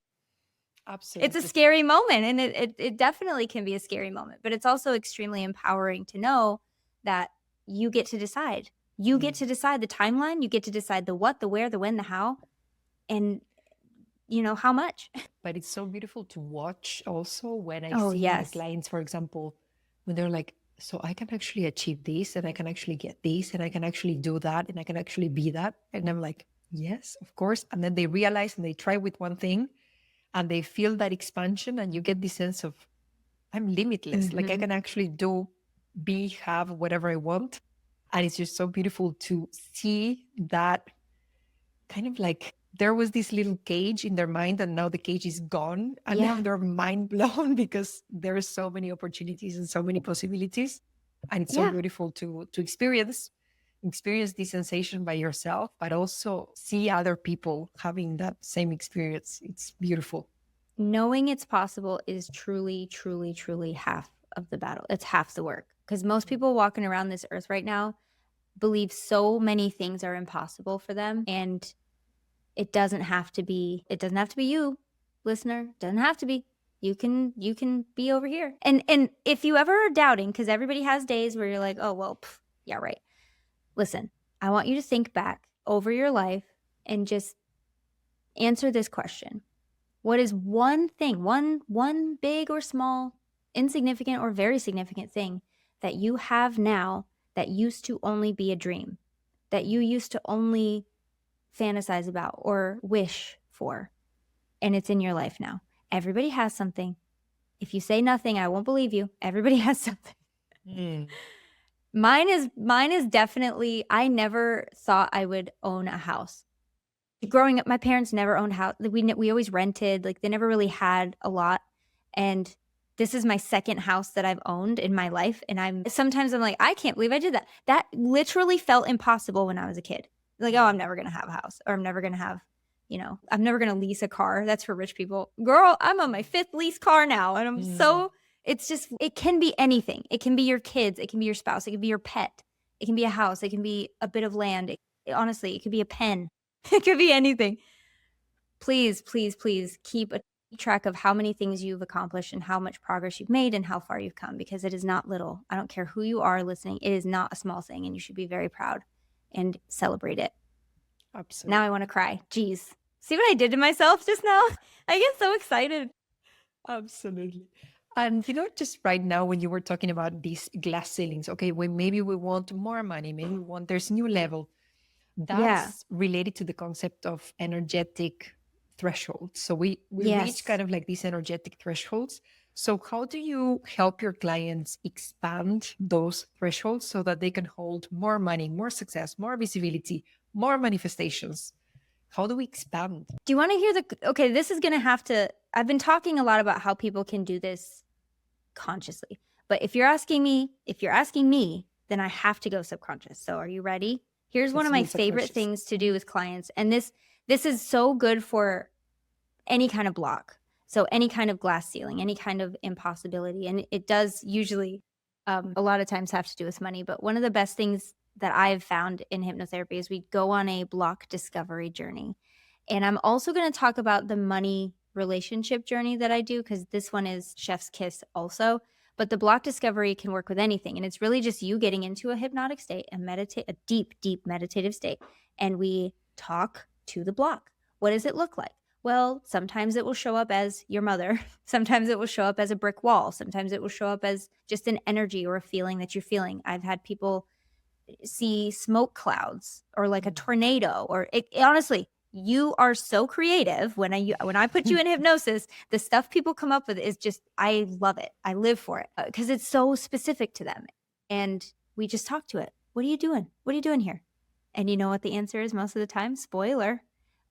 Absolutely. It's a scary moment, and it definitely can be a scary moment, but it's also extremely empowering to know that you get to decide. You get to decide the timeline. You get to decide the what, the where, the when, the how, and how much. But it's so beautiful to watch also when I see my clients, for example, when they're like, so I can actually achieve this, and I can actually get this, and I can actually do that, and I can actually be that. And I'm like, yes, of course. And then they realize and they try with one thing and they feel that expansion, and you get this sense of, I'm limitless. Like I can actually have whatever I want. And it's just so beautiful to see that kind of like there was this little cage in their mind, and now the cage is gone, and now they're mind blown because there are so many opportunities and so many possibilities. And it's so beautiful to experience this sensation by yourself, but also see other people having that same experience. It's beautiful. Knowing it's possible is truly, truly, truly half of the battle. It's half the work, because most people walking around this earth right now believe so many things are impossible for them, and it doesn't have to be you, listener. It doesn't have to be. You can be over here. And if you ever are doubting, because everybody has days where you're like, oh, well, yeah, right. Listen, I want you to think back over your life and just answer this question. What is one thing, one big or small, insignificant or very significant thing that you have now that used to only be a dream, that you used to only fantasize about or wish for, and it's in your life now? Everybody has something. If you say nothing, I won't believe you. Everybody has something. Mine is definitely, I never thought I would own a house. Growing up, my parents never owned a house. We always rented. Like, they never really had a lot. And this is my second house that I've owned in my life. And sometimes I'm like, I can't believe I did that. That literally felt impossible when I was a kid. Like, oh, I'm never going to have a house, or I'm never going to have, I'm never going to lease a car. That's for rich people. Girl, I'm on my 5th lease car now. And it's just, it can be anything. It can be your kids. It can be your spouse. It can be your pet. It can be a house. It can be a bit of land. Honestly, it could be a pen. It could be anything. Please, please, please keep a track of how many things you've accomplished and how much progress you've made and how far you've come, because it is not little. I don't care who you are listening. It is not a small thing, and you should be very proud and celebrate it. Absolutely. Now I want to cry. Jeez. See what I did to myself just now? I get so excited. Absolutely. And just right now, when you were talking about these glass ceilings, okay, when maybe we want more money, maybe we want there's new level. That's related to the concept of energetic thresholds. So we reach kind of like these energetic thresholds. So how do you help your clients expand those thresholds so that they can hold more money, more success, more visibility, more manifestations? How do we expand? Do you want to hear this is going to have to, I've been talking a lot about how people can do this consciously, but if you're asking me, then I have to go subconscious. So are you ready? Here's one of my favorite things to do with clients. And this is so good for any kind of block. So any kind of glass ceiling, any kind of impossibility. And it does usually a lot of times have to do with money. But one of the best things that I've found in hypnotherapy is we go on a block discovery journey. And I'm also going to talk about the money relationship journey that I do, because this one is chef's kiss also. But the block discovery can work with anything. And it's really just you getting into a hypnotic state, a deep, deep meditative state. And we talk to the block. What does it look like? Well, sometimes it will show up as your mother. Sometimes it will show up as a brick wall. Sometimes it will show up as just an energy or a feeling that you're feeling. I've had people see smoke clouds or like a tornado, or honestly, you are so creative. When I put you in hypnosis, the stuff people come up with is just, I love it. I live for it because it's so specific to them. And we just talk to it. What are you doing? What are you doing here? And you know what the answer is most of the time? Spoiler.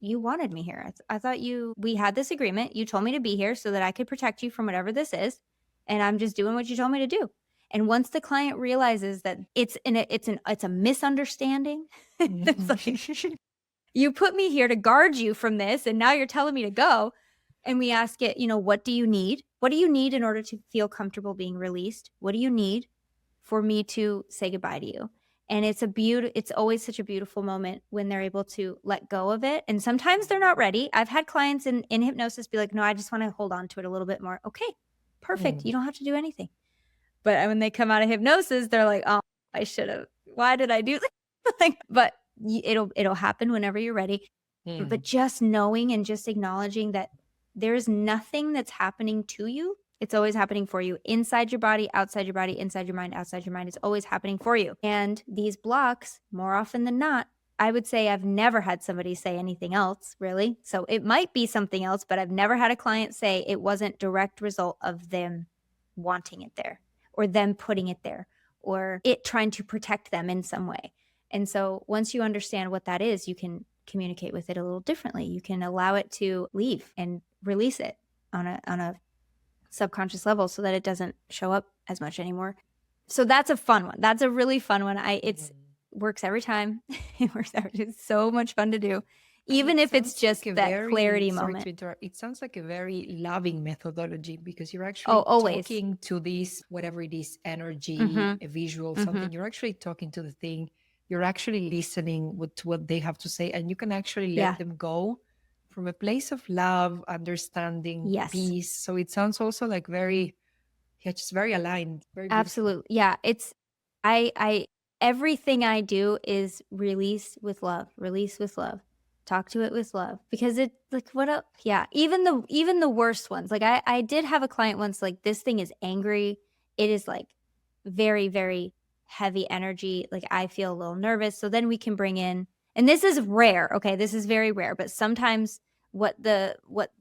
You wanted me here. I thought we had this agreement. You told me to be here so that I could protect you from whatever this is. And I'm just doing what you told me to do. And once the client realizes that it's a misunderstanding, it's like, you put me here to guard you from this, and now you're telling me to go. And we ask it, what do you need? What do you need in order to feel comfortable being released? What do you need for me to say goodbye to you? And it's always such a beautiful moment when they're able to let go of it. And sometimes they're not ready. I've had clients in hypnosis be like, no, I just want to hold on to it a little bit more. Okay, perfect. You don't have to do anything. But when they come out of hypnosis, they're like, oh, I should have. Why did I do that? But it'll happen whenever you're ready. But just knowing and just acknowledging that there's nothing that's happening to you. It's always happening for you. Inside your body, outside your body, inside your mind, outside your mind. It's always happening for you. And these blocks, more often than not, I would say I've never had somebody say anything else, really. So it might be something else, but I've never had a client say it wasn't direct result of them wanting it there, or them putting it there, or it trying to protect them in some way. And so once you understand what that is, you can communicate with it a little differently. You can allow it to leave and release it on a subconscious level so that it doesn't show up as much anymore. So that's a fun one. That's a really fun one. It's works every time. It's so much fun to do. Even if it's just like that clarity moment. It sounds like a very loving methodology, because you're actually talking to this, whatever it is, energy, a visual, something. You're actually talking to the thing. You're actually listening to what they have to say, and you can actually let them go from a place of love, understanding, peace. So it sounds also like just very aligned. Very absolutely. Yeah. It's, everything I do is release with love, talk to it with love, because it like, what up? Yeah. Even the worst ones. Like I did have a client once, like, this thing is angry. It is like very, very heavy energy. Like I feel a little nervous. So then we can bring in, and this is rare. Okay. This is very rare, but sometimes what the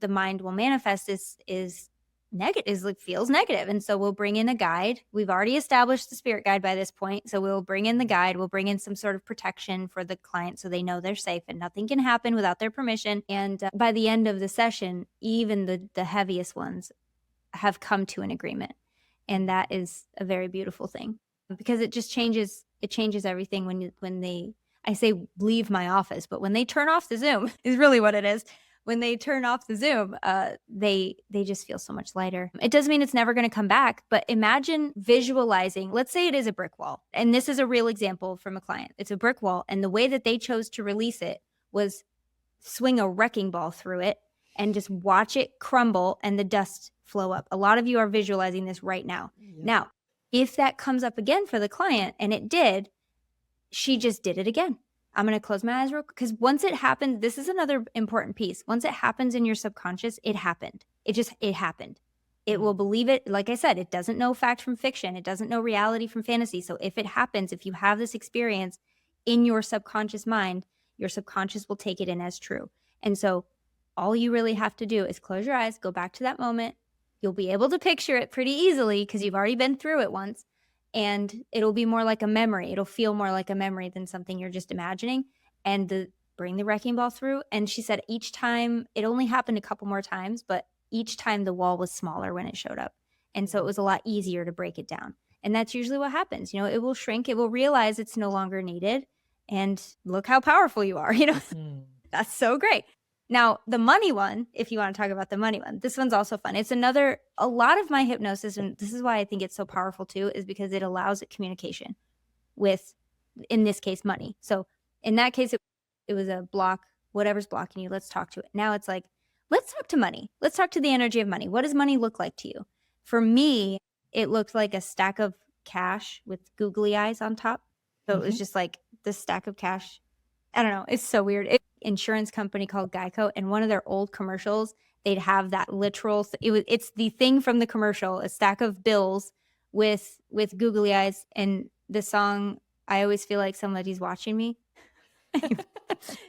mind will manifest is negative, like feels negative. And so we'll bring in a guide. We've already established the spirit guide by this point. So we'll bring in the guide. We'll bring in some sort of protection for the client so they know they're safe and nothing can happen without their permission. And by the end of the session, even the heaviest ones have come to an agreement. And that is a very beautiful thing, because it just changes everything when they, I say leave my office, but when they turn off the Zoom is really what it is. When they turn off the Zoom, they just feel so much lighter. It doesn't mean it's never going to come back, but imagine visualizing, let's say it is a brick wall. And this is a real example from a client. It's a brick wall. And the way that they chose to release it was swing a wrecking ball through it and just watch it crumble and the dust flow up. A lot of you are visualizing this right now. Yeah. Now, if that comes up again for the client, and it did, she just did it again. I'm going to close my eyes real quick, because once it happened, this is another important piece. Once it happens in your subconscious, it happened. It happened. It will believe it. Like I said, it doesn't know fact from fiction. It doesn't know reality from fantasy. So if it happens, if you have this experience in your subconscious mind, your subconscious will take it in as true. And so all you really have to do is close your eyes, go back to that moment. You'll be able to picture it pretty easily because you've already been through it once. And it'll be more like a memory. It'll feel more like a memory than something you're just imagining. And bring the wrecking ball through. And she said each time, it only happened a couple more times, but each time the wall was smaller when it showed up. And so it was a lot easier to break it down. And that's usually what happens. It will shrink. It will realize it's no longer needed. And look how powerful you are. That's so great. Now, the money one, if you want to talk about the money one, this one's also fun. It's a lot of my hypnosis, and this is why I think it's so powerful too, is because it allows communication with, in this case, money. So in that case, it was a block, whatever's blocking you, let's talk to it. Now it's like, let's talk to money. Let's talk to the energy of money. What does money look like to you? For me, it looked like a stack of cash with googly eyes on top. So it was just like this stack of cash. I don't know. It's so weird. It's an insurance company called Geico, and one of their old commercials, they'd have that literal, it's the thing from the commercial, a stack of bills with googly eyes, and the song, I always feel like somebody's watching me.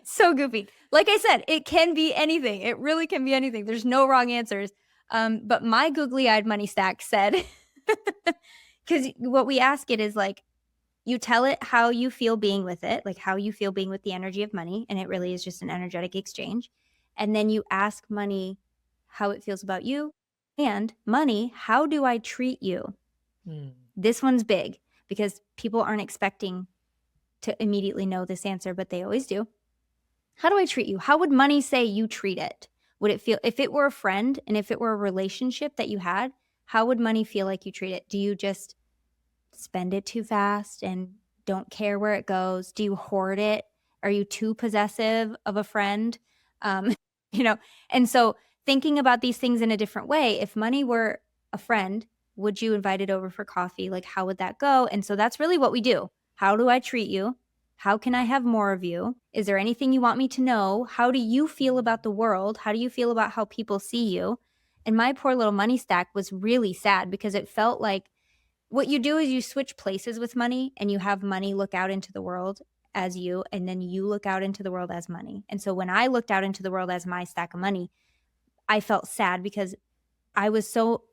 So goofy. Like I said, it can be anything. It really can be anything. There's no wrong answers. But my googly-eyed money stack said, because what we ask it is like, you tell it how you feel being with it, like how you feel being with the energy of money, and it really is just an energetic exchange. And then you ask money how it feels about you, and money, how do I treat you? This one's big because people aren't expecting to immediately know this answer, but they always do. How do I treat you? How would money say you treat it? Would it feel, if it were a friend and if it were a relationship that you had, how would money feel like you treat it? Do you just spend it too fast and don't care where it goes? Do you hoard it? Are you too possessive of a friend? And so thinking about these things in a different way, if money were a friend, would you invite it over for coffee? Like, how would that go? And so that's really what we do. How do I treat you? How can I have more of you? Is there anything you want me to know? How do you feel about the world? How do you feel about how people see you? And my poor little money stack was really sad because it felt like what you do is you switch places with money, and you have money look out into the world as you, and then you look out into the world as money. And so when I looked out into the world as my stack of money, I felt sad because I was so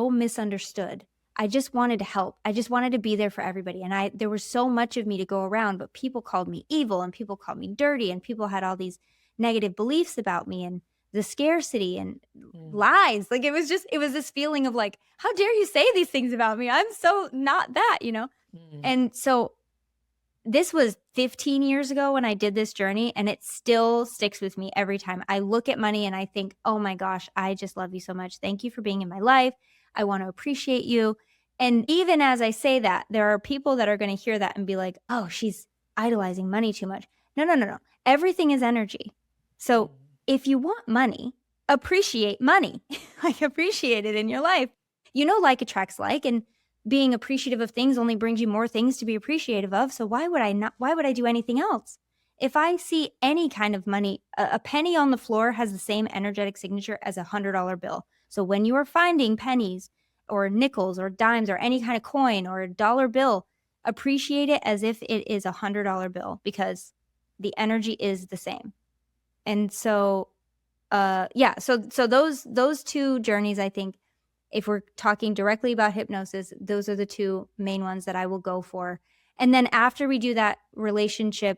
misunderstood. I just wanted to help. I just wanted to be there for everybody. And there was so much of me to go around, but people called me evil, and people called me dirty, and people had all these negative beliefs about me, and the scarcity and lies. Like, it was this feeling of like, how dare you say these things about me? I'm so not that, And so this was 15 years ago when I did this journey, and it still sticks with me every time. I look at money and I think, oh my gosh, I just love you so much. Thank you for being in my life. I want to appreciate you. And even as I say that, there are people that are going to hear that and be like, oh, she's idolizing money too much. No. Everything is energy. So if you want money, appreciate money. Like, appreciate it in your life. Like attracts like, and being appreciative of things only brings you more things to be appreciative of. So why would I do anything else? If I see any kind of money, a penny on the floor has the same energetic signature as $100 bill. So when you are finding pennies or nickels or dimes or any kind of coin or a dollar bill, appreciate it as if it is $100 bill, because the energy is the same. And so, so those two journeys, I think, if we're talking directly about hypnosis, those are the two main ones that I will go for. And then after we do that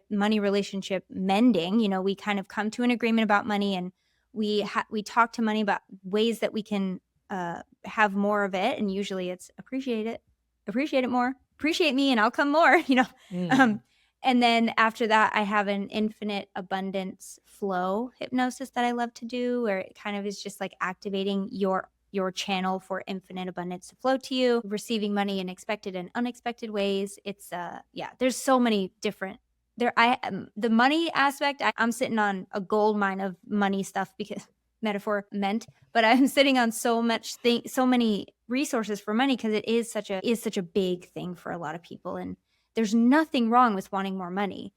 money relationship mending, we kind of come to an agreement about money, and we talk to money about ways that we can have more of it. And usually it's appreciate it more, appreciate me, and I'll come more, and then after that, I have an infinite abundance flow hypnosis that I love to do, where it kind of is just like activating your channel for infinite abundance to flow to you, receiving money in expected and unexpected ways. It's there's so many different the money aspect. I'm sitting on a gold mine of money stuff, because metaphor meant, but I'm sitting on so many resources for money, because it is such a big thing for a lot of people. And there's nothing wrong with wanting more money.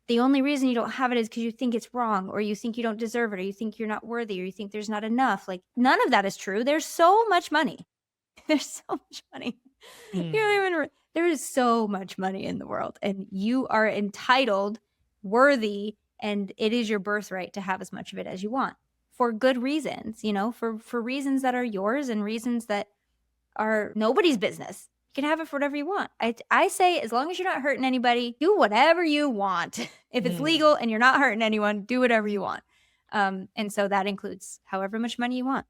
The only reason you don't have it is because you think it's wrong, or you think you don't deserve it, or you think you're not worthy, or you think there's not enough. Like, none of that is true. There's so much money. There's so much money. There is so much money in the world, and you are entitled, worthy, and it is your birthright to have as much of it as you want, for good reasons, for reasons that are yours and reasons that are nobody's business. You can have it for whatever you want. I say, as long as you're not hurting anybody, do whatever you want. If it's legal and you're not hurting anyone, do whatever you want. And so that includes however much money you want.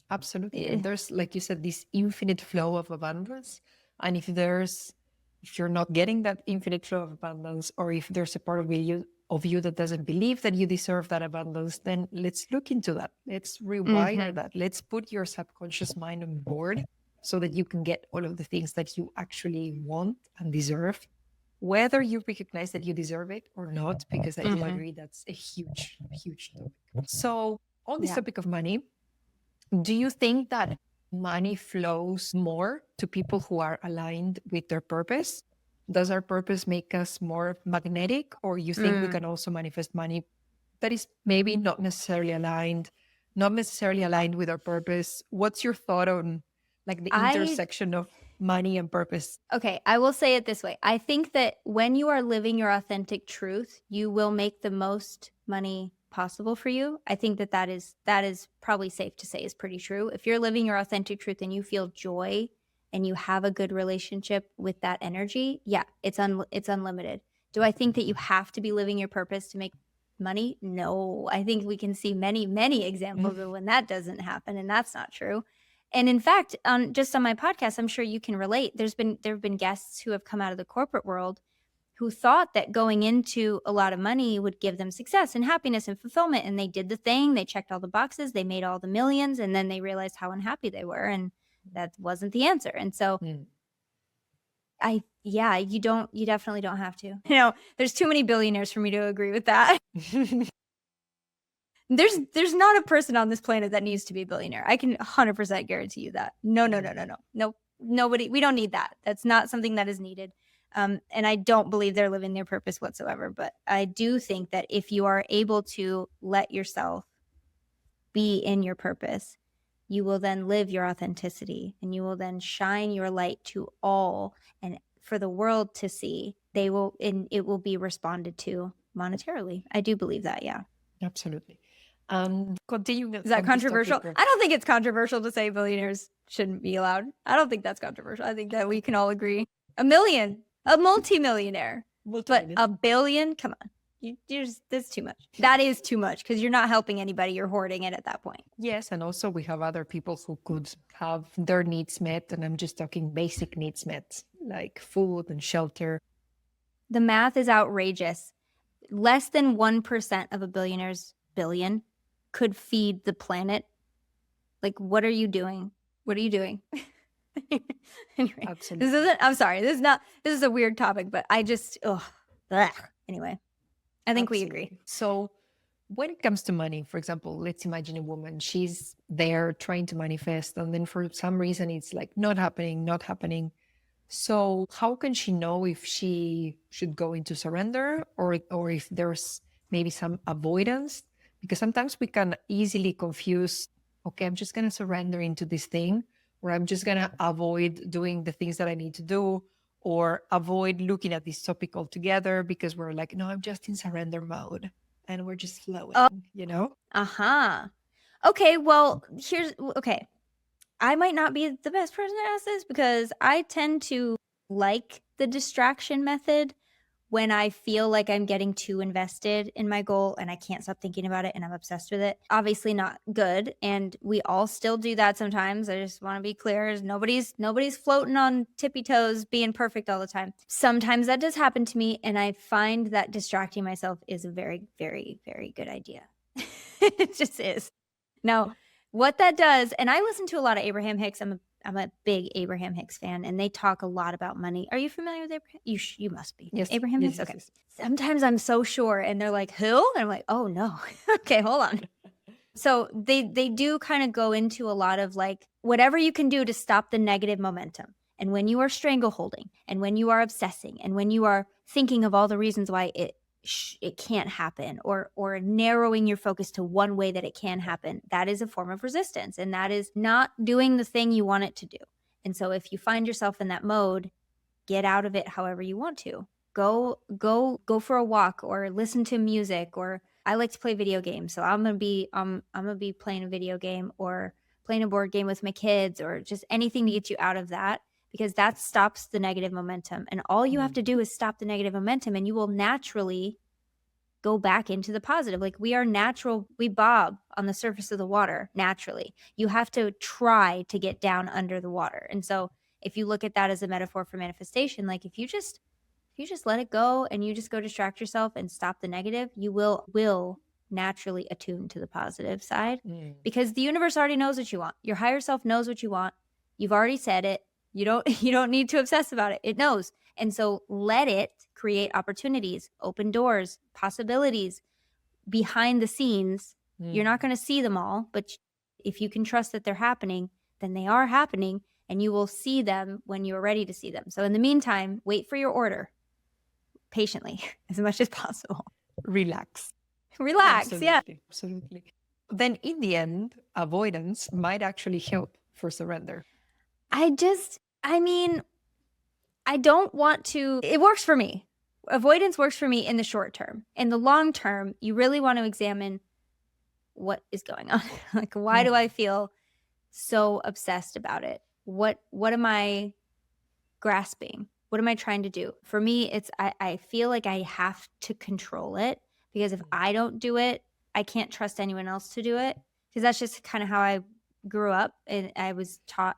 Absolutely. And there's, like you said, this infinite flow of abundance. And if you're not getting that infinite flow of abundance, or if there's a part of you of you that doesn't believe that you deserve that abundance, then let's look into that. Let's rewire that. Let's put your subconscious mind on board so that you can get all of the things that you actually want and deserve, whether you recognize that you deserve it or not, because I do agree that's a huge, huge topic. So on this topic of money, do you think that money flows more to people who are aligned with their purpose? Does our purpose make us more magnetic, or you think we can also manifest money that is maybe not necessarily aligned with our purpose? What's your thought on like the intersection of money and purpose? Okay, I will say it this way. I think that when you are living your authentic truth, you will make the most money possible for you. I think that is probably safe to say is pretty true. If you're living your authentic truth and you feel joy and you have a good relationship with that energy, yeah, it's unlimited. Do I think that you have to be living your purpose to make money? No. I think we can see many, many examples of when that doesn't happen, and that's not true. And in fact, on my podcast, I'm sure you can relate. There have been guests who have come out of the corporate world who thought that going into a lot of money would give them success and happiness and fulfillment. And they did the thing, they checked all the boxes, they made all the millions, and then they realized how unhappy they were. And that wasn't the answer. And so you definitely don't have to. There's too many billionaires for me to agree with that. There's not a person on this planet that needs to be a billionaire. I can 100% guarantee you that. No. Nobody. We don't need that. That's not something that is needed. And I don't believe they're living their purpose whatsoever. But I do think that if you are able to let yourself be in your purpose, you will then live your authenticity, and you will then shine your light to all, and for the world to see. It will be responded to monetarily. I do believe that. Yeah, absolutely. Continuing. Is that controversial? I don't think it's controversial to say billionaires shouldn't be allowed. I don't think that's controversial. I think that we can all agree. A multimillionaire, but a billion, come on. That's too much. That is too much, because you're not helping anybody. You're hoarding it at that point. Yes, and also we have other people who could have their needs met, and I'm just talking basic needs met, like food and shelter. The math is outrageous. Less than 1% of a billionaire's billion could feed the planet. Like, what are you doing? What are you doing? Anyway, absolutely. I'm sorry. This is a weird topic, but I just, anyway, I think we agree. So when it comes to money, for example, let's imagine a woman, she's there trying to manifest, and then for some reason it's like not happening. So how can she know if she should go into surrender or if there's maybe some avoidance? Because sometimes we can easily confuse, okay, I'm just going to surrender into this thing, or I'm just going to avoid doing the things that I need to do, or avoid looking at this topic altogether because we're like, no, I'm just in surrender mode and we're just flowing, Okay, well, I might not be the best person to ask this, because I tend to like the distraction method when I feel like I'm getting too invested in my goal and I can't stop thinking about it and I'm obsessed with it. Obviously not good. And we all still do that sometimes. I just want to be clear. Nobody's floating on tippy toes being perfect all the time. Sometimes that does happen to me, and I find that distracting myself is a very, very, very good idea. It just is. Now, what that does, and I listen to a lot of Abraham Hicks. I'm a big Abraham Hicks fan, and they talk a lot about money. Are you familiar with Abraham? You must be. Yes. Abraham Hicks? Okay. Yes. Sometimes I'm so sure, and they're like, who? And I'm like, oh no. Okay, hold on. So they do kind of go into a lot of like, whatever you can do to stop the negative momentum. And when you are strangleholding, and when you are obsessing, and when you are thinking of all the reasons why it can't happen, or narrowing your focus to one way that it can happen, that is a form of resistance, and that is not doing the thing you want it to do. And so if you find yourself in that mode, get out of it however you want to. Go for a walk, or listen to music, or I like to play video games, so I'm gonna be playing a video game, or playing a board game with my kids, or just anything to get you out of that, because that stops the negative momentum. And all you have to do is stop the negative momentum, and you will naturally go back into the positive. Like, we bob on the surface of the water naturally. You have to try to get down under the water. And so if you look at that as a metaphor for manifestation, like if you just if you just let it go and you just go distract yourself and stop the negative, you will naturally attune to the positive side, because the universe already knows what you want. Your higher self knows what you want. You've already said it. You don't need to obsess about it. It knows. And so let it create opportunities, open doors, possibilities behind the scenes. You're not going to see them all, but if you can trust that they're happening, then they are happening, and you will see them when you're ready to see them. So in the meantime, wait for your order patiently as much as possible. Relax. Relax. Absolutely. Yeah. Absolutely. Then in the end, avoidance might actually help for surrender. I don't want to, it works for me. Avoidance works for me in the short term. In the long term, you really want to examine what is going on. Like, why do I feel so obsessed about it? What am I grasping? What am I trying to do? For me, it's I feel like I have to control it, because if I don't do it, I can't trust anyone else to do it, because that's just kind of how I grew up, and I was taught,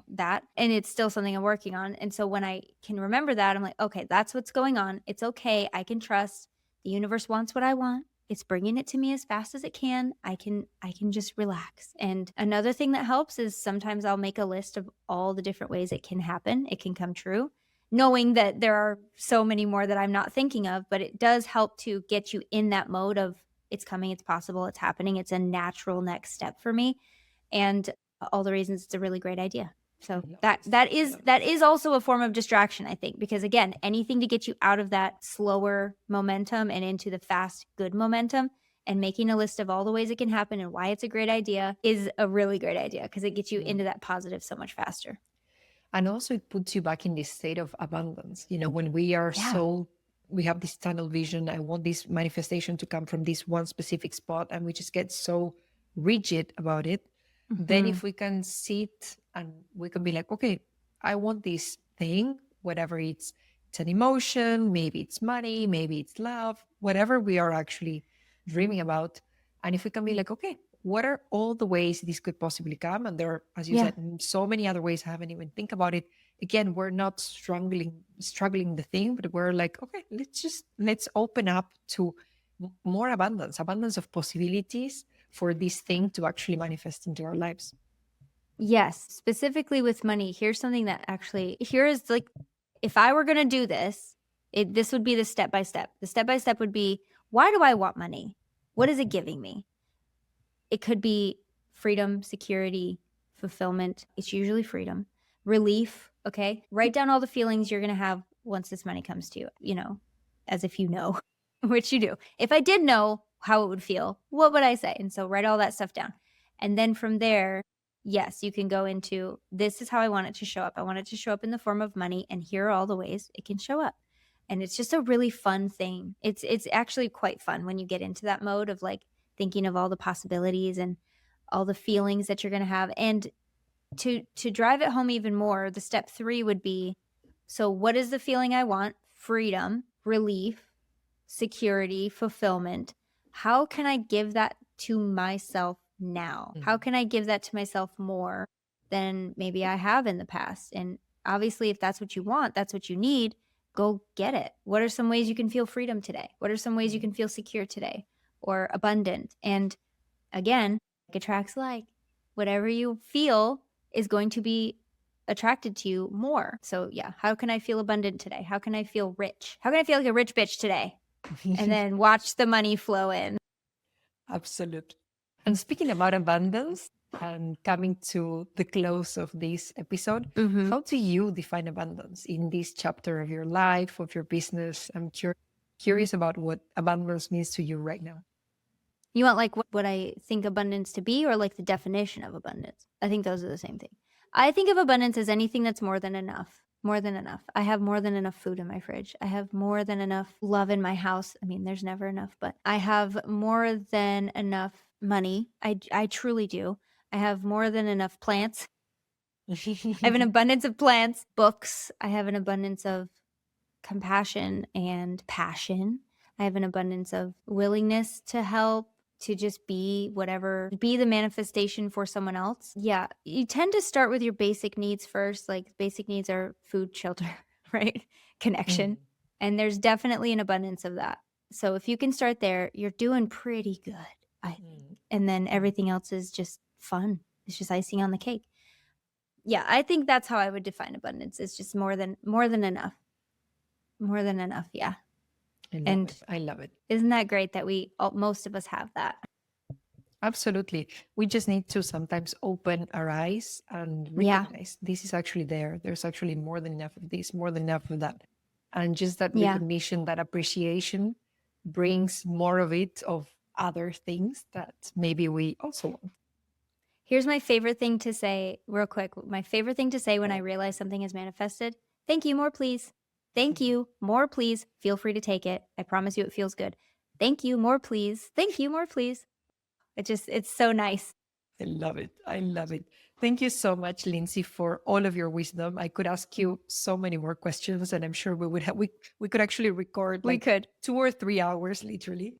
that, and it's still something I'm working on. And so when I can remember that, I'm like, okay, that's what's going on. It's okay. I can trust the universe wants what I want. It's bringing it to me as fast as it can. I can just relax. And another thing that helps is sometimes I'll make a list of all the different ways it can happen. It can come true, knowing that there are so many more that I'm not thinking of, but it does help to get you in that mode of it's coming, it's possible, it's happening. It's a natural next step for me. And all the reasons it's a really great idea. So that is also a form of distraction, I think, because again, anything to get you out of that slower momentum and into the fast, good momentum, and making a list of all the ways it can happen and why it's a great idea is a really great idea, because it gets you into that positive so much faster. And also it puts you back in this state of abundance. When we are we have this tunnel vision, I want this manifestation to come from this one specific spot, and we just get so rigid about it. Then if we can sit and we can be like, okay, I want this thing, whatever it's an emotion, maybe it's money, maybe it's love, whatever we are actually dreaming about. And if we can be like, okay, what are all the ways this could possibly come? And there are, as you said, so many other ways I haven't even think about it. Again, we're not struggling the thing, but we're like, okay, let's open up to more abundance of possibilities for this thing to actually manifest into our lives. Yes, specifically with money, here's something that actually, here is like, if I were going to do this, this would be the step-by-step. The step-by-step would be, why do I want money? What is it giving me? It could be freedom, security, fulfillment. It's usually freedom, relief. Okay. Write down all the feelings you're going to have once this money comes to you, as if you know, which you do. If I did know how it would feel, what would I say? And so write all that stuff down. And then from there, yes, you can go into, this is how I want it to show up. I want it to show up in the form of money, and here are all the ways it can show up. And it's just a really fun thing. It's actually quite fun when you get into that mode of like thinking of all the possibilities and all the feelings that you're going to have. And to drive it home even more, the step 3 would be, so what is the feeling I want? Freedom, relief, security, fulfillment. How can I give that to myself now? How can I give that to myself more than maybe I have in the past? And obviously, if that's what you want, that's what you need, go get it. What are some ways you can feel freedom today? What are some ways you can feel secure today or abundant? And again, like attracts like. Whatever you feel is going to be attracted to you more. So yeah, how can I feel abundant today? How can I feel rich? How can I feel like a rich bitch today? And then watch the money flow in. Absolutely. And speaking about abundance and coming to the close of this episode, how do you define abundance in this chapter of your life, of your business? I'm curious about what abundance means to you right now. You want like what I think abundance to be, or like the definition of abundance? I think those are the same thing. I think of abundance as anything that's more than enough. More than enough. I have more than enough food in my fridge. I have more than enough love in my house. I mean, there's never enough, but I have more than enough money. I truly do. I have more than enough plants. I have an abundance of plants, books. I have an abundance of compassion and passion. I have an abundance of willingness to help, to just be whatever, be the manifestation for someone else. Yeah, you tend to start with your basic needs first. Like basic needs are food, shelter, right? Connection. And there's definitely an abundance of that. So if you can start there, you're doing pretty good, I think. And then everything else is just fun. It's just icing on the cake. Yeah, I think that's how I would define abundance. It's just more than enough. More than enough, yeah. I love it. Isn't that great that most of us have that? Absolutely. We just need to sometimes open our eyes and recognize this is actually there. There's actually more than enough of this, more than enough of that. And just that recognition, that appreciation brings more of it, of other things that maybe we also want. Here's my favorite thing to say real quick. My favorite thing to say when I realize something is manifested: thank you, more please. Thank you, more please. Feel free to take it. I promise you it feels good. Thank you, more please. Thank you, more please. It's so nice. I love it. I love it. Thank you so much, Lynnsey, for all of your wisdom. I could ask you so many more questions, and I'm sure we could actually record like 2 or 3 hours, literally,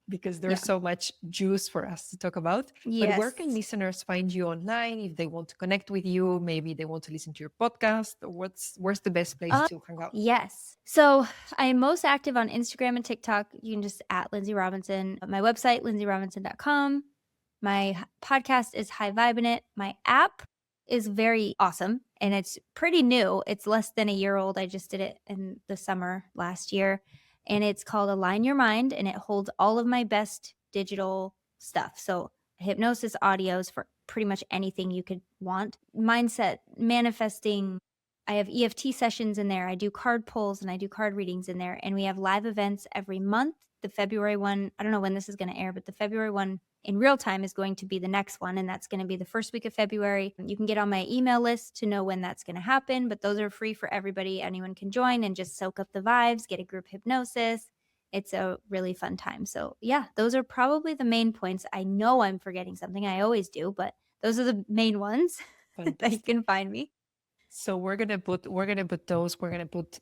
because there's so much juice for us to talk about. Yes. But where can listeners find you online if they want to connect with you? Maybe they want to listen to your podcast. Where's the best place to hang out? Yes. So I am most active on Instagram and TikTok. You can just at Lynnsey Robinson. My website, lynnseyrobinson.com. My podcast is High Vibin It. My app is very awesome, and it's pretty new. It's less than a year old. I just did it in the summer last year, and it's called Align Your Mind, and it holds all of my best digital stuff. So hypnosis audios for pretty much anything you could want. Mindset, manifesting. I have EFT sessions in there. I do card pulls and I do card readings in there. And we have live events every month. The February one, I don't know when this is going to air, but the February one in real time is going to be the next one. And that's going to be the first week of February. You can get on my email list to know when that's going to happen. But those are free for everybody. Anyone can join and just soak up the vibes, get a group hypnosis. It's a really fun time. So yeah, those are probably the main points. I know I'm forgetting something. I always do, but those are the main ones that you can find me. So we're gonna put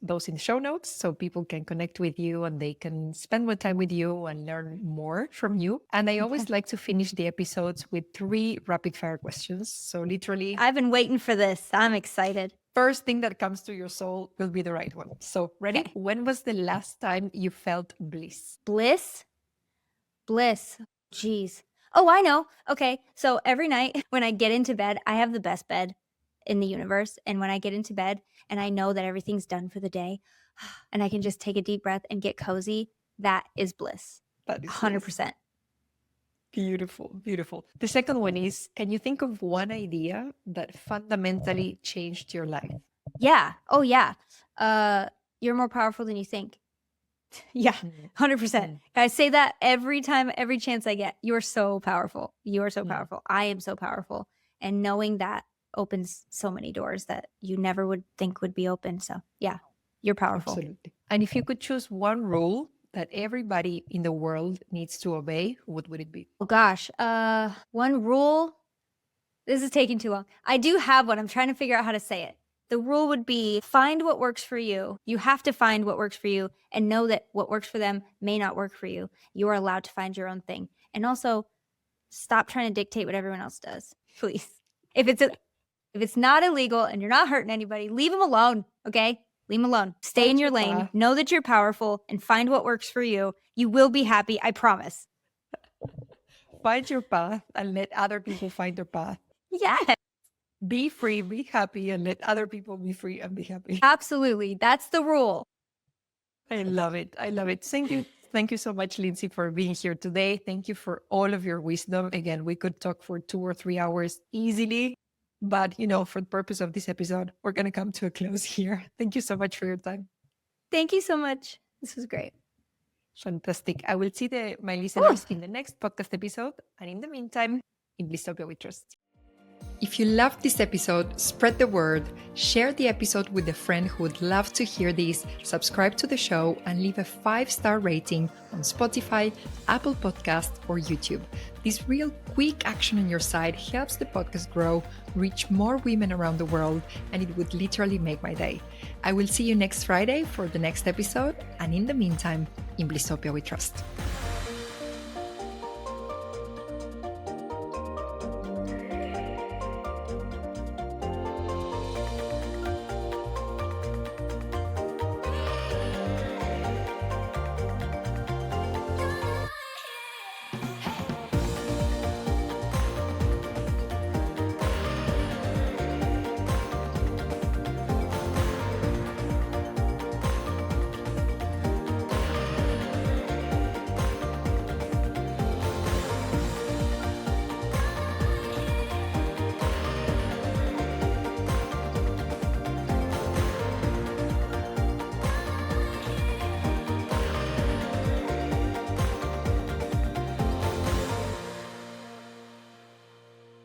those in the show notes so people can connect with you and they can spend more time with you and learn more from you. And I always like to finish the episodes with 3 rapid fire questions. So literally, I've been waiting for this. I'm excited. First thing that comes to your soul will be the right one. So ready? Okay. When was the last time you felt bliss? Bliss? Jeez. Oh, I know. Okay. So every night when I get into bed, I have the best bed in the universe. And when I get into bed and I know that everything's done for the day and I can just take a deep breath and get cozy, that is bliss. That is 100%. Bliss. Beautiful, beautiful. The second one is, can you think of one idea that fundamentally changed your life? Yeah. Oh, yeah. You're more powerful than you think. Yeah, 100%. I say that every time, every chance I get. You are so powerful. You are so powerful. I am so powerful. And knowing that opens so many doors that you never would think would be open. So yeah, you're powerful. Absolutely. And if you could choose one rule that everybody in the world needs to obey, what would it be? Oh gosh, one rule. This is taking too long. I do have one. I'm trying to figure out how to say it. The rule would be find what works for you. You have to find what works for you and know that what works for them may not work for you. You are allowed to find your own thing. And also stop trying to dictate what everyone else does, please. If it's not illegal and you're not hurting anybody, leave them alone, okay? Leave them alone. Stay in your lane. Know that you're powerful and find what works for you. You will be happy, I promise. Find your path and let other people find their path. Yes. Be free, be happy, and let other people be free and be happy. Absolutely. That's the rule. I love it. I love it. Thank you. Thank you so much, Lynnsey, for being here today. Thank you for all of your wisdom. Again, we could talk for 2 or 3 hours easily. But, for the purpose of this episode, we're going to come to a close here. Thank you so much for your time. Thank you so much. This was great. Fantastic. I will see my listeners in the next podcast episode. And in the meantime, in Blisstopia we trust. If you loved this episode, spread the word, share the episode with a friend who would love to hear this, subscribe to the show, and leave a 5-star rating on Spotify, Apple Podcasts, or YouTube. This real quick action on your side helps the podcast grow, reach more women around the world, and it would literally make my day. I will see you next Friday for the next episode, and in the meantime, in Blisstopia we trust.